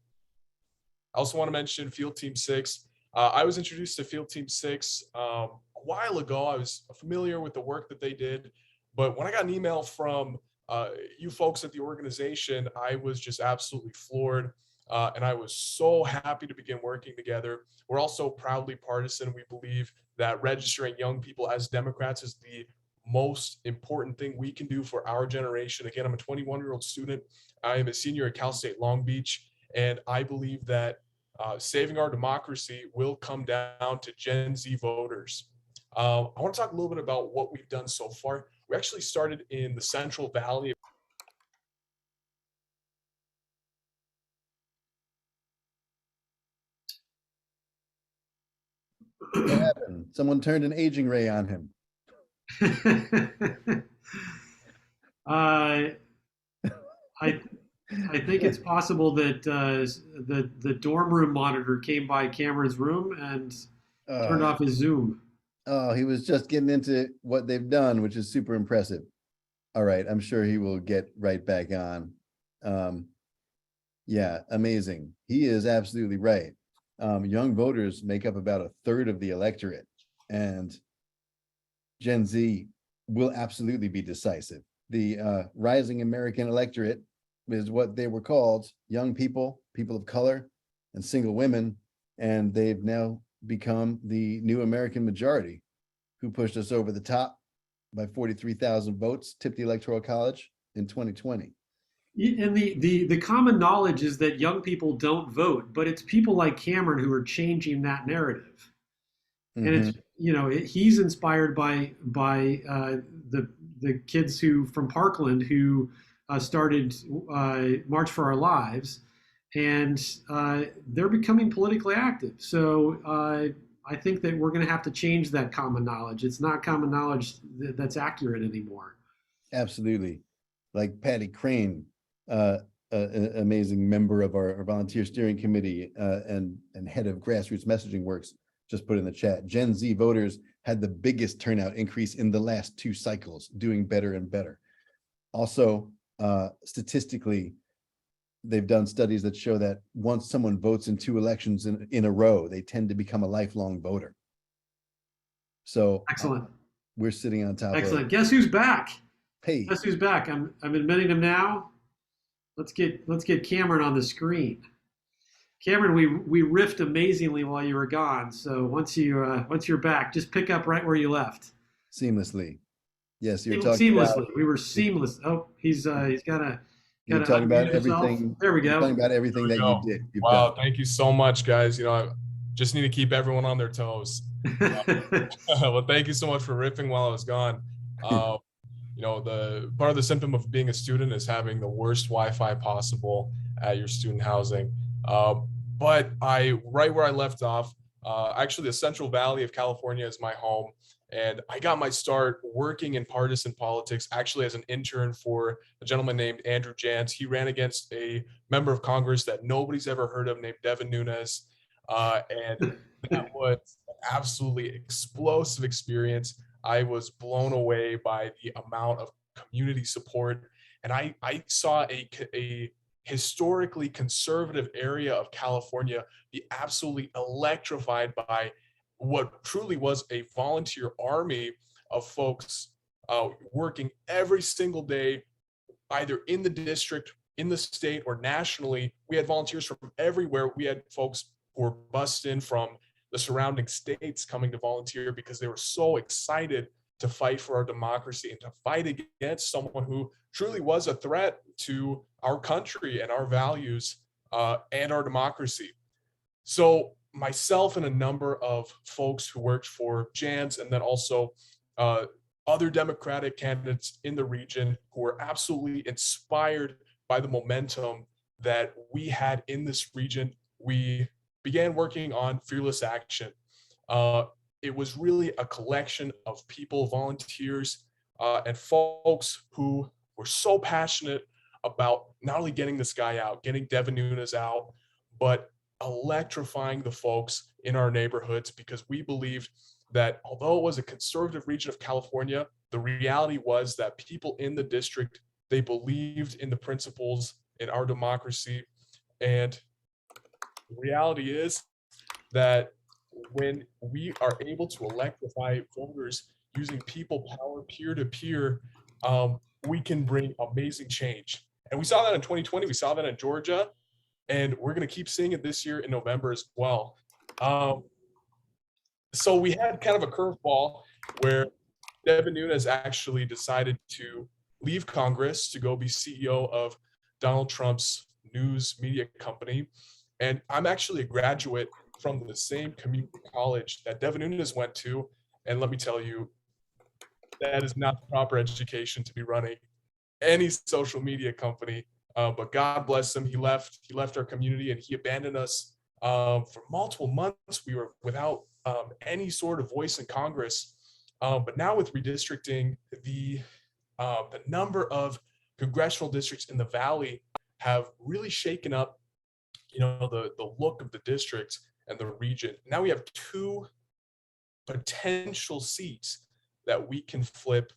I also want to mention Field Team 6. I was introduced to Field Team 6 a while ago. I was familiar with the work that they did, but when I got an email from you folks at the organization, I was just absolutely floored, and I was so happy to begin working together. We're also proudly partisan. We believe that registering young people as Democrats is the most important thing we can do for our generation. Again, I'm a 21-year-old student. I am a senior at Cal State Long Beach, and I believe that saving our democracy will come down to Gen Z voters. I want to talk a little bit about what we've done so far. We actually started in the Central Valley. What happened? Someone turned an aging ray on him. I think it's possible that the dorm room monitor came by Cameron's room and turned off his Zoom. Oh, he was just getting into what they've done, which is super impressive. All right, I'm sure he will get right back on. Yeah, amazing. He is absolutely right. Young voters make up about 1/3 of the electorate, and Gen Z will absolutely be decisive. The rising American electorate is what they were called: young people, people of color, and single women, and they've now become the new American majority, who pushed us over the top by 43,000 votes, tipped the Electoral College in 2020. And the common knowledge is that young people don't vote, but it's people like Cameron who are changing that narrative. And it's, you know, he's inspired by the kids who from Parkland who started March for Our Lives, and they're becoming politically active. So I think that we're going to have to change that common knowledge. It's not common knowledge that's accurate anymore. Absolutely. Like Patty Crane, an amazing member of our volunteer steering committee and head of grassroots messaging works, just put in the chat. Gen Z voters had the biggest turnout increase in the last 2 cycles, doing better and better. Also, statistically, they've done studies that show that once someone votes in 2 elections in a row, they tend to become a lifelong voter. So excellent. We're sitting on top. Excellent. Guess who's back? Hey, guess who's back? I'm admitting him now. Let's get Cameron on the screen. Cameron, we riffed amazingly while you were gone. So once you're back, just pick up right where you left. Seamlessly. Yes, you're talking seamlessly. About, we were seamless. Oh, he's got to. You're talking about everything. There we go. Talking about everything that you did. Wow, thank you so much, guys. You know, I just need to keep everyone on their toes. Well, thank you so much for riffing while I was gone. You know, the part of the symptom of being a student is having the worst Wi-Fi possible at your student housing. But right where I left off, actually the Central Valley of California is my home. And I got my start working in partisan politics, actually as an intern for a gentleman named Andrew Jantz. He ran against a member of Congress that nobody's ever heard of named Devin Nunes. And that was an absolutely explosive experience. I was blown away by the amount of community support. And I saw a historically conservative area of California be absolutely electrified by what truly was a volunteer army of folks working every single day, either in the district, in the state, or nationally. We had volunteers from everywhere. We had folks who were bussed in from the surrounding states coming to volunteer because they were so excited to fight for our democracy and to fight against someone who truly was a threat to our country and our values and our democracy. So myself and a number of folks who worked for Jantz, and then also other Democratic candidates in the region who were absolutely inspired by the momentum that we had in this region, we began working on Fearless Action. It was really a collection of people, volunteers, and folks who were so passionate about not only getting this guy out, getting Devin Nunes out, but electrifying the folks in our neighborhoods, because we believed that although it was a conservative region of California, the reality was that people in the district, they believed in the principles in our democracy. And the reality is that when we are able to electrify voters using people power peer to peer, we can bring amazing change. And we saw that in 2020, we saw that in Georgia, and we're going to keep seeing it this year in November as well. So we had kind of a curveball where Devin Nunes actually decided to leave Congress to go be CEO of Donald Trump's news media company. And I'm actually a graduate from the same community college that Devin Nunes went to. And let me tell you, that is not the proper education to be running any social media company. But God bless him. He left our community and he abandoned us. For multiple months, we were without any sort of voice in Congress. But now with redistricting, the number of congressional districts in the Valley have really shaken up, the look of the districts and the region. Now we have 2 potential seats that we can flip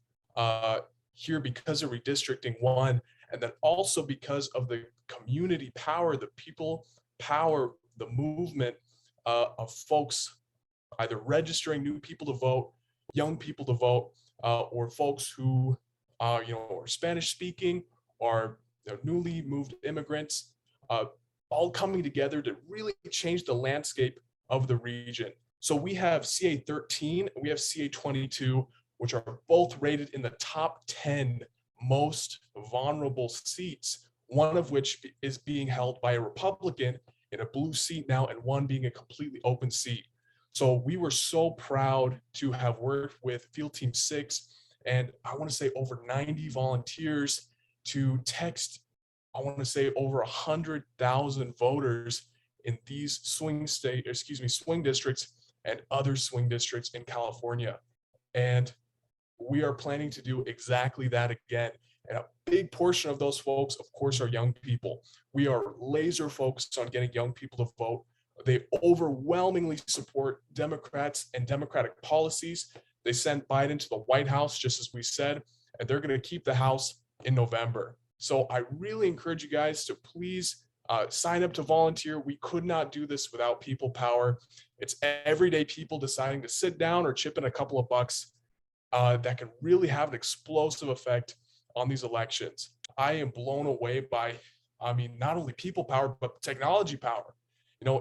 here because of redistricting, one, and then also because of the community power, the people power, the movement of folks either registering new people to vote, young people to vote, or folks who are Spanish speaking or newly moved immigrants, all coming together to really change the landscape of the region. So we have CA 13 and we have CA 22, which are both rated in the top 10 most vulnerable seats, one of which is being held by a Republican in a blue seat now, and one being a completely open seat. So we were so proud to have worked with Field Team 6, and I want to say over 90 volunteers to text, I want to say over 100,000 voters in these swing districts and other swing districts in California. And we are planning to do exactly that again. And a big portion of those folks, of course, are young people. We are laser focused on getting young people to vote. They overwhelmingly support Democrats and Democratic policies. They sent Biden to the White House, just as we said, and they're going to keep the House in November. So I really encourage you guys to please sign up to volunteer. We could not do this without people power. It's everyday people deciding to sit down or chip in a couple of bucks that can really have an explosive effect on these elections. I am blown away by, not only people power, but technology power.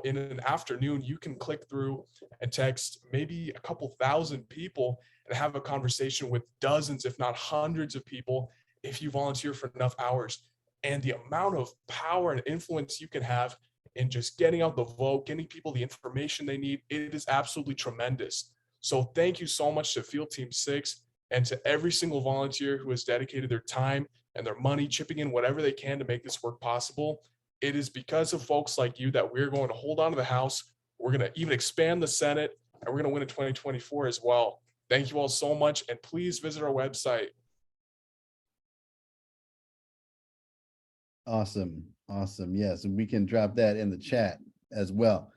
In an afternoon, you can click through and text maybe a couple thousand people and have a conversation with dozens, if not hundreds of people, if you volunteer for enough hours. And the amount of power and influence you can have in just getting out the vote, getting people the information they need, it is absolutely tremendous. So thank you so much to Field Team 6 and to every single volunteer who has dedicated their time and their money, chipping in whatever they can to make this work possible. It is because of folks like you that we're going to hold on to the House. We're going to even expand the Senate, and we're going to win in 2024 as well. Thank you all so much, and please visit our website. Awesome. Yes, and we can drop that in the chat as well.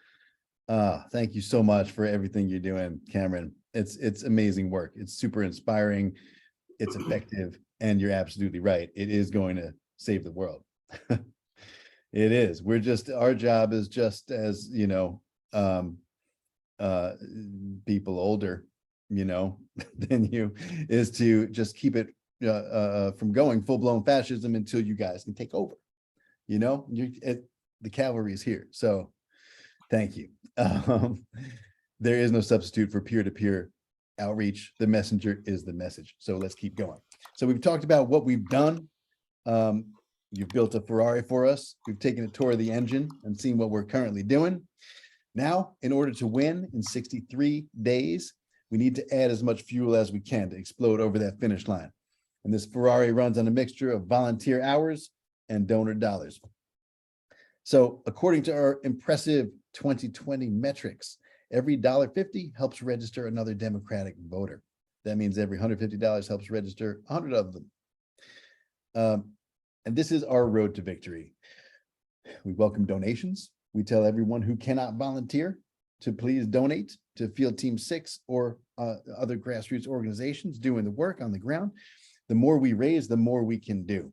Thank you so much for everything you're doing, Cameron. It's amazing work. It's super inspiring. It's effective, and you're absolutely right. It is going to save the world. It is. Our job is just as, people older, than you, is to just keep it from going full-blown fascism until you guys can take over. The cavalry is here. So thank you. There is no substitute for peer-to-peer outreach. The messenger is the message. So let's keep going. So we've talked about what we've done. You've built a Ferrari for us. We've taken a tour of the engine and seen what we're currently doing. Now, in order to win in 63 days, we need to add as much fuel as we can to explode over that finish line. And this Ferrari runs on a mixture of volunteer hours and donor dollars. So according to our impressive 2020 metrics, every $1.50 helps register another Democratic voter. That means every $150 helps register 100 of them. And this is our road to victory. We welcome donations. We tell everyone who cannot volunteer to please donate to Field Team 6 or other grassroots organizations doing the work on the ground. The more we raise, the more we can do.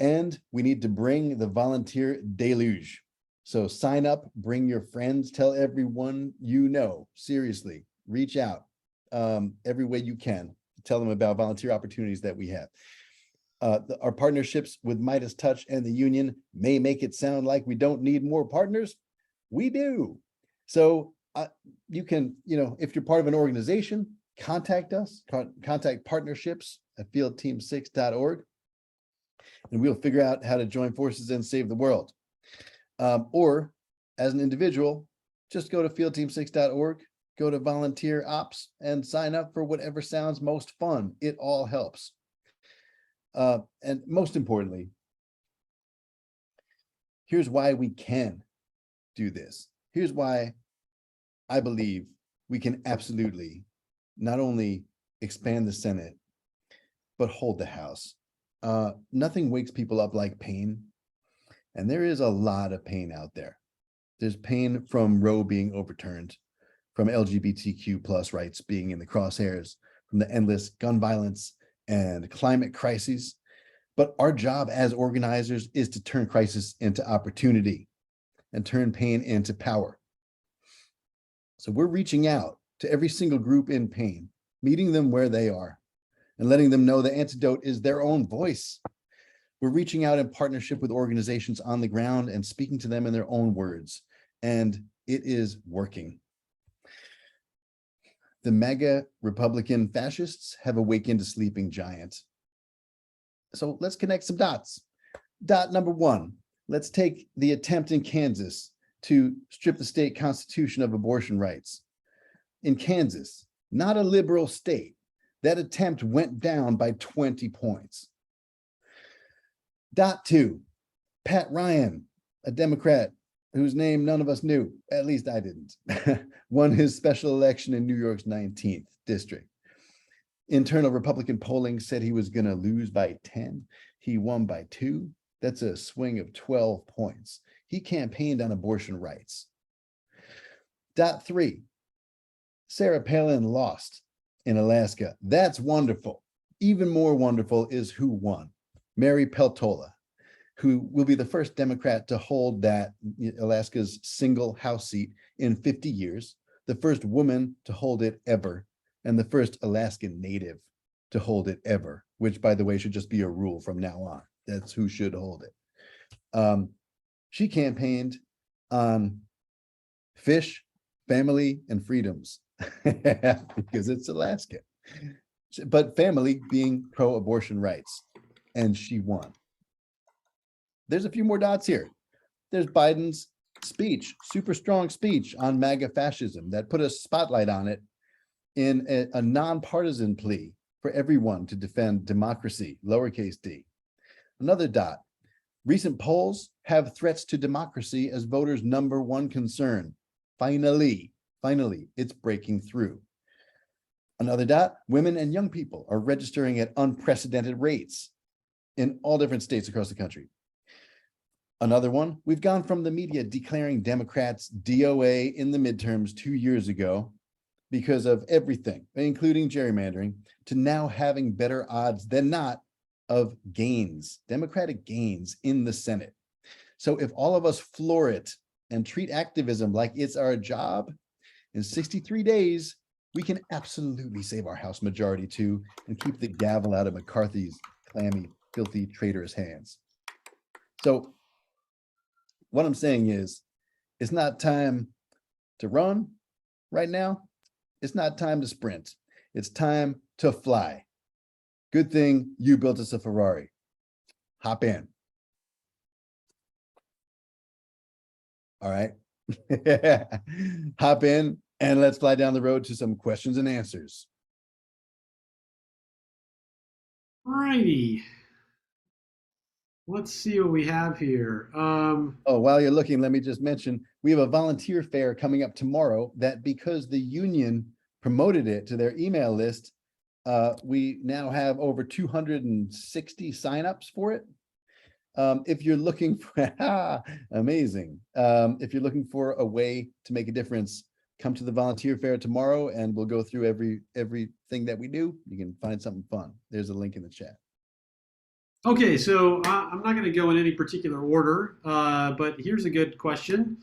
And we need to bring the volunteer deluge. So sign up, bring your friends, tell everyone you know, seriously, reach out every way you can. Tell them about volunteer opportunities that we have. Our partnerships with Midas Touch and the union may make it sound like we don't need more partners. We do. So you can, if you're part of an organization, contact us, contact partnerships@fieldteam6.org, and we'll figure out how to join forces and save the world. Or as an individual, just go to fieldteam6.org, go to volunteer ops and sign up for whatever sounds most fun. It all helps. And most importantly, here's why we can do this. Here's why I believe we can absolutely not only expand the Senate, but hold the House. Nothing wakes people up like pain. And there is a lot of pain out there. There's pain from Roe being overturned, from LGBTQ plus rights being in the crosshairs, from the endless gun violence and climate crises. But our job as organizers is to turn crisis into opportunity and turn pain into power. So we're reaching out to every single group in pain, meeting them where they are and letting them know the antidote is their own voice. We're reaching out in partnership with organizations on the ground and speaking to them in their own words, and it is working. The MAGA Republican fascists have awakened a sleeping giant. So let's connect some dots. Dot number one, let's take the attempt in Kansas to strip the state constitution of abortion rights. In Kansas, not a liberal state, that attempt went down by 20 points. Dot two, Pat Ryan, a Democrat whose name none of us knew, at least I didn't, won his special election in New York's 19th district. Internal Republican polling said he was going to lose by 10. He won by 2. That's a swing of 12 points. He campaigned on abortion rights. Dot three, Sarah Palin lost in Alaska. That's wonderful. Even more wonderful is who won. Mary Peltola, who will be the first Democrat to hold that Alaska's single House seat in 50 years, the first woman to hold it ever, and the first Alaskan native to hold it ever, which, by the way, should just be a rule from now on. That's who should hold it. She campaigned on fish, family, and freedoms because it's Alaska, but family being pro-abortion rights, and she won. There's a few more dots here. There's Biden's speech, super strong speech on MAGA fascism that put a spotlight on it in a nonpartisan plea for everyone to defend democracy, lowercase d. Another dot, recent polls have threats to democracy as voters' #1 concern. Finally, it's breaking through. Another dot, women and young people are registering at unprecedented rates in all different states across the country. Another one, we've gone from the media declaring Democrats DOA in the midterms 2 years ago because of everything, including gerrymandering, to now having better odds than not of gains, Democratic gains in the Senate. So if all of us floor it and treat activism like it's our job, in 63 days, we can absolutely save our House majority too and keep the gavel out of McCarthy's clammy, filthy, traitorous hands. So what I'm saying is, it's not time to run right now. It's not time to sprint. It's time to fly. Good thing you built us a Ferrari. Hop in. All right. Hop in and let's fly down the road to some questions and answers. All righty. let's see what we have here. Oh, while you're looking, let me just mention, we have a volunteer fair coming up tomorrow that because the union promoted it to their email list, we now have over 260 signups for it. If you're looking for, amazing. If you're looking for a way to make a difference, come to the volunteer fair tomorrow and we'll go through everything that we do. You can find something fun. There's a link in the chat. Okay, so I'm not going to go in any particular order, but here's a good question.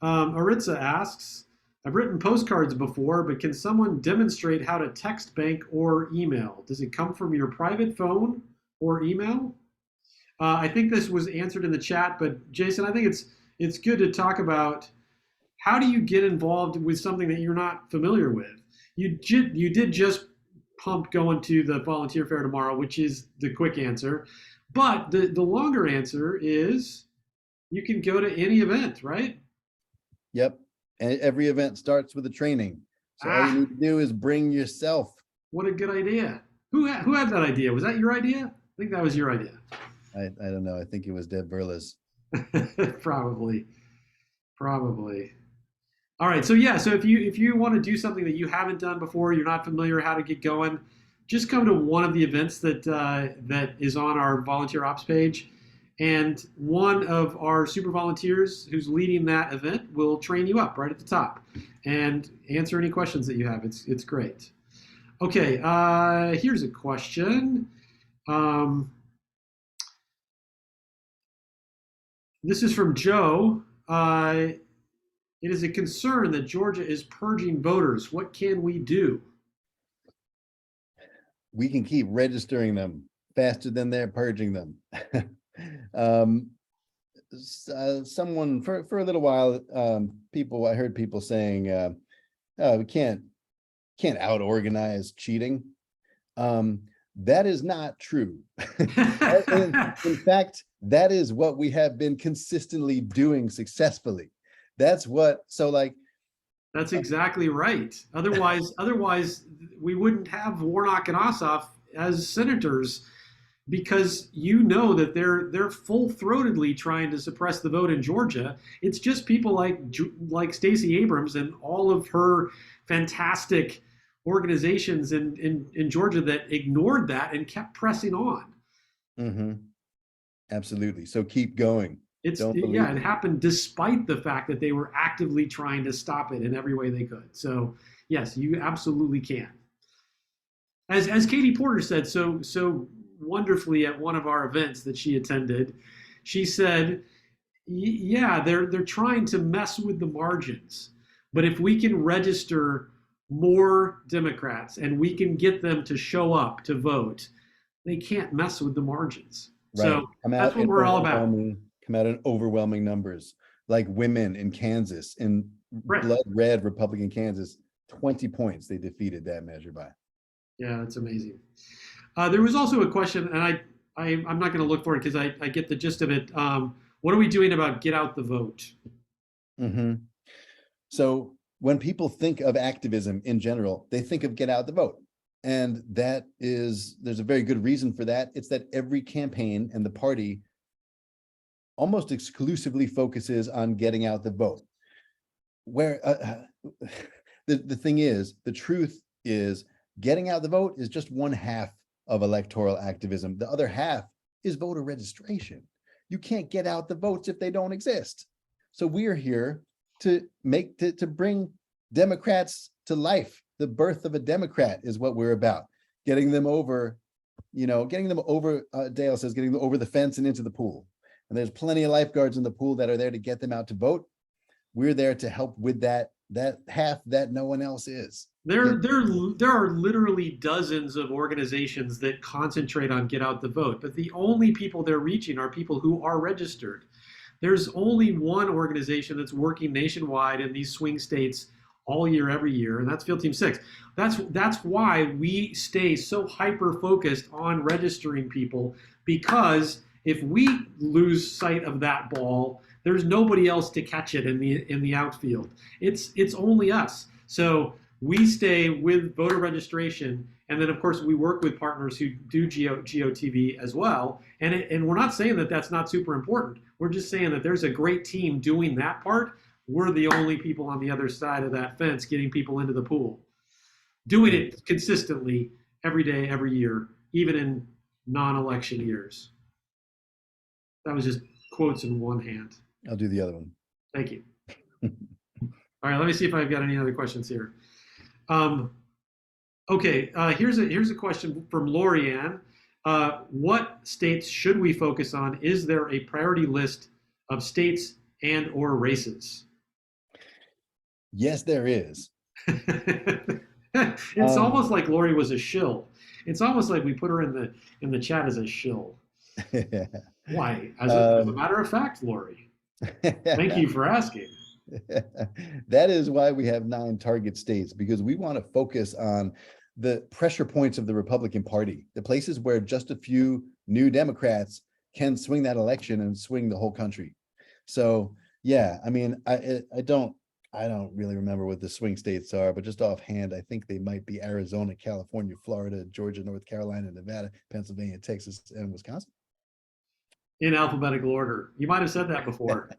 Aritza asks, I've written postcards before, but can someone demonstrate how to text bank or email? Does it come from your private phone or email? I think this was answered in the chat, but Jason, I think it's good to talk about how do you get involved with something that you're not familiar with? You did just pump going to the volunteer fair tomorrow, which is the quick answer. But the longer answer is you can go to any event, right? Yep. And every event starts with a training. So all you need to do is bring yourself. What a good idea. Who had that idea? Was that your idea? I think that was your idea. I don't know. I think it was Deb Verla's. Probably. All right, so yeah, so if you want to do something that you haven't done before, you're not familiar how to get going, just come to one of the events that is on our volunteer ops page, and one of our super volunteers who's leading that event will train you up right at the top and answer any questions that you have. It's great. Okay, here's a question. This is from Joe. It is a concern that Georgia is purging voters. What can we do? We can keep registering them faster than they're purging them. Someone for a little while, I heard people saying, we can't out organize cheating. That is not true. In fact, that is what we have been consistently doing successfully. That's exactly right. Otherwise we wouldn't have Warnock and Ossoff as senators, because you know that they're full-throatedly trying to suppress the vote in Georgia. It's just people like Stacey Abrams and all of her fantastic organizations in Georgia that ignored that and kept pressing on. Mm-hmm. Absolutely. So keep going. It happened despite the fact that they were actively trying to stop it in every way they could. So yes, you absolutely can. As Katie Porter said so wonderfully at one of our events that she attended, she said, yeah, they're trying to mess with the margins, but if we can register more Democrats and we can get them to show up to vote, they can't mess with the margins. Right. So that's what we're all about. Come out in overwhelming numbers, like women in Kansas, in blood red Republican Kansas, 20 points they defeated that measure by. Yeah, that's amazing. There was also a question, and I'm not going to look for it because I get the gist of it. What are we doing about get out the vote? Mm-hmm. So when people think of activism in general, they think of get out the vote. And there's a very good reason for that. It's that every campaign and the party almost exclusively focuses on getting out the vote. Where the thing is, the truth is, getting out the vote is just one half of electoral activism. The other half is voter registration. You can't get out the votes if they don't exist. So we're here to bring Democrats to life. The birth of a Democrat is what we're about. Getting them over, Dale says, getting them over the fence and into the pool. And there's plenty of lifeguards in the pool that are there to get them out to vote. We're there to help with that half that no one else is. There are literally dozens of organizations that concentrate on get out the vote, but the only people they're reaching are people who are registered. There's only one organization that's working nationwide in these swing states all year, every year, and that's Field Team 6. That's why we stay so hyper-focused on registering people, because if we lose sight of that ball, there's nobody else to catch it in the outfield. It's only us. So we stay with voter registration. And then, of course, we work with partners who do GOTV as well. And we're not saying that that's not super important. We're just saying that there's a great team doing that part. We're the only people on the other side of that fence getting people into the pool, doing it consistently every day, every year, even in non-election years. That was just quotes in one hand. I'll do the other one. Thank you. All right, let me see if I've got any other questions here. Okay, here's a question from Lorianne. What states should we focus on? Is there a priority list of states and or races? Yes, there is. It's almost like Lori was a shill. It's almost like we put her in the chat as a shill. Why? As a matter of fact, Lori, thank you for asking. That is why we have 9 target states, because we want to focus on the pressure points of the Republican Party, the places where just a few new Democrats can swing that election and swing the whole country. So yeah, I mean, I don't really remember what the swing states are, but just offhand, I think they might be Arizona, California, Florida, Georgia, North Carolina, Nevada, Pennsylvania, Texas, and Wisconsin. In alphabetical order. You might have said that before.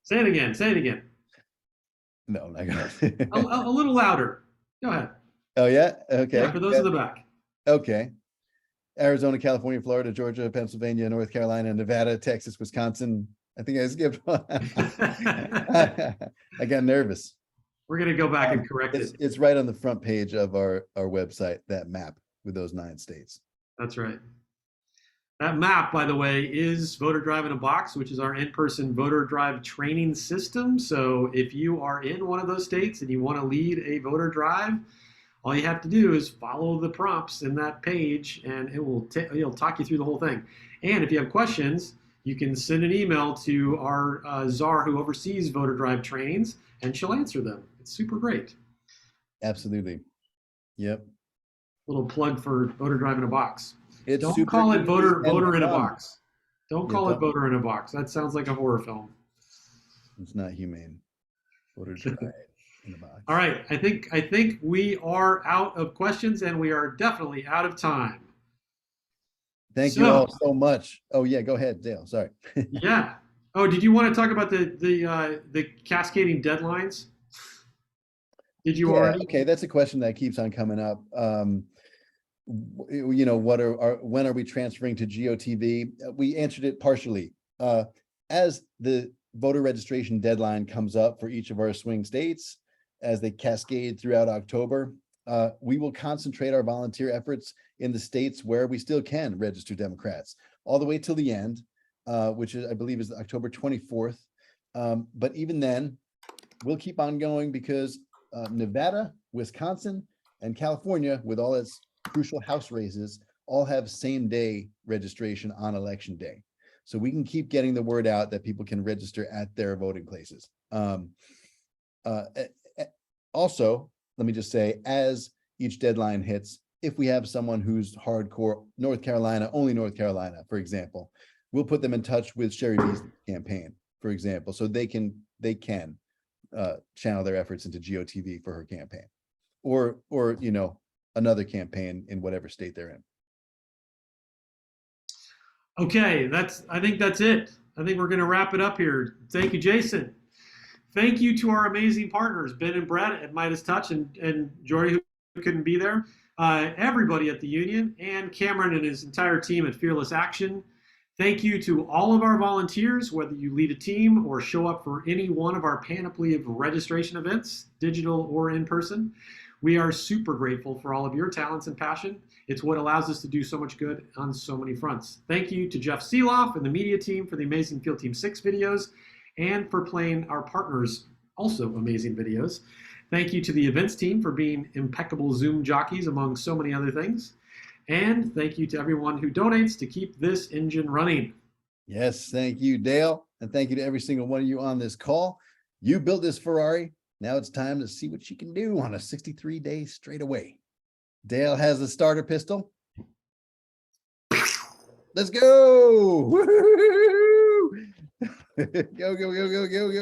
Say it again. Say it again. No, I'm not gonna. A little louder. Go ahead. Oh yeah. Okay. Yeah, for those in the back. Okay. Arizona, California, Florida, Georgia, Pennsylvania, North Carolina, Nevada, Texas, Wisconsin. I think I skipped one. I got nervous. We're gonna go back and correct it. It's right on the front page of our website, that map with those 9 states. That's right. That map, by the way, is Voter Drive in a Box, which is our in-person voter drive training system. So if you are in one of those states and you want to lead a voter drive, all you have to do is follow the prompts in that page, and it'll talk you through the whole thing. And if you have questions, you can send an email to our czar who oversees voter drive trainings, and she'll answer them. It's super great. Absolutely. Yep. Little plug for Voter Drive in a Box. It's Don't call it voter in a fun. box. Don't call it voter in a box. That sounds like a horror film. It's not humane. Voter drive in a box. All right, I think we are out of questions, and we are definitely out of time. Thank you all so much. Oh yeah, go ahead, Dale. Sorry. Yeah. Oh, did you want to talk about the cascading deadlines? Did you already? Okay, that's a question that keeps on coming up. You know, when are we transferring to GOTV? We answered it partially. As the voter registration deadline comes up for each of our swing states, as they cascade throughout October, we will concentrate our volunteer efforts in the states where we still can register Democrats, all the way till the end, which is, I believe, is October 24th. But even then, we'll keep on going, because Nevada, Wisconsin, and California, with all its crucial House races, all have same day registration on election day. So we can keep getting the word out that people can register at their voting places. Also, let me just say, as each deadline hits, if we have someone who's hardcore North Carolina, only North Carolina, for example, we'll put them in touch with Sherry B's campaign, for example, so they can channel their efforts into GOTV for her campaign, or you know, another campaign in whatever state they're in. Okay, I think that's it. I think we're going to wrap it up here. Thank you, Jason. Thank you to our amazing partners, Ben and Brett at Midas Touch, and Jordy, who couldn't be there, everybody at the Union, and Cameron and his entire team at Fearless Action. Thank you to all of our volunteers, whether you lead a team or show up for any one of our panoply of registration events, digital or in person. We are super grateful for all of your talents and passion. It's what allows us to do so much good on so many fronts. Thank you to Jeff Seeloff and the media team for the amazing Field Team 6 videos, and for playing our partners also amazing videos. Thank you to the events team for being impeccable Zoom jockeys, among so many other things. And thank you to everyone who donates to keep this engine running. Yes, thank you, Dale. And thank you to every single one of you on this call. You built this Ferrari. Now it's time to see what you can do on a 63-day straightaway. Dale has the starter pistol. Let's go. Woo-hoo-hoo-hoo. Go, go, go, go, go, go.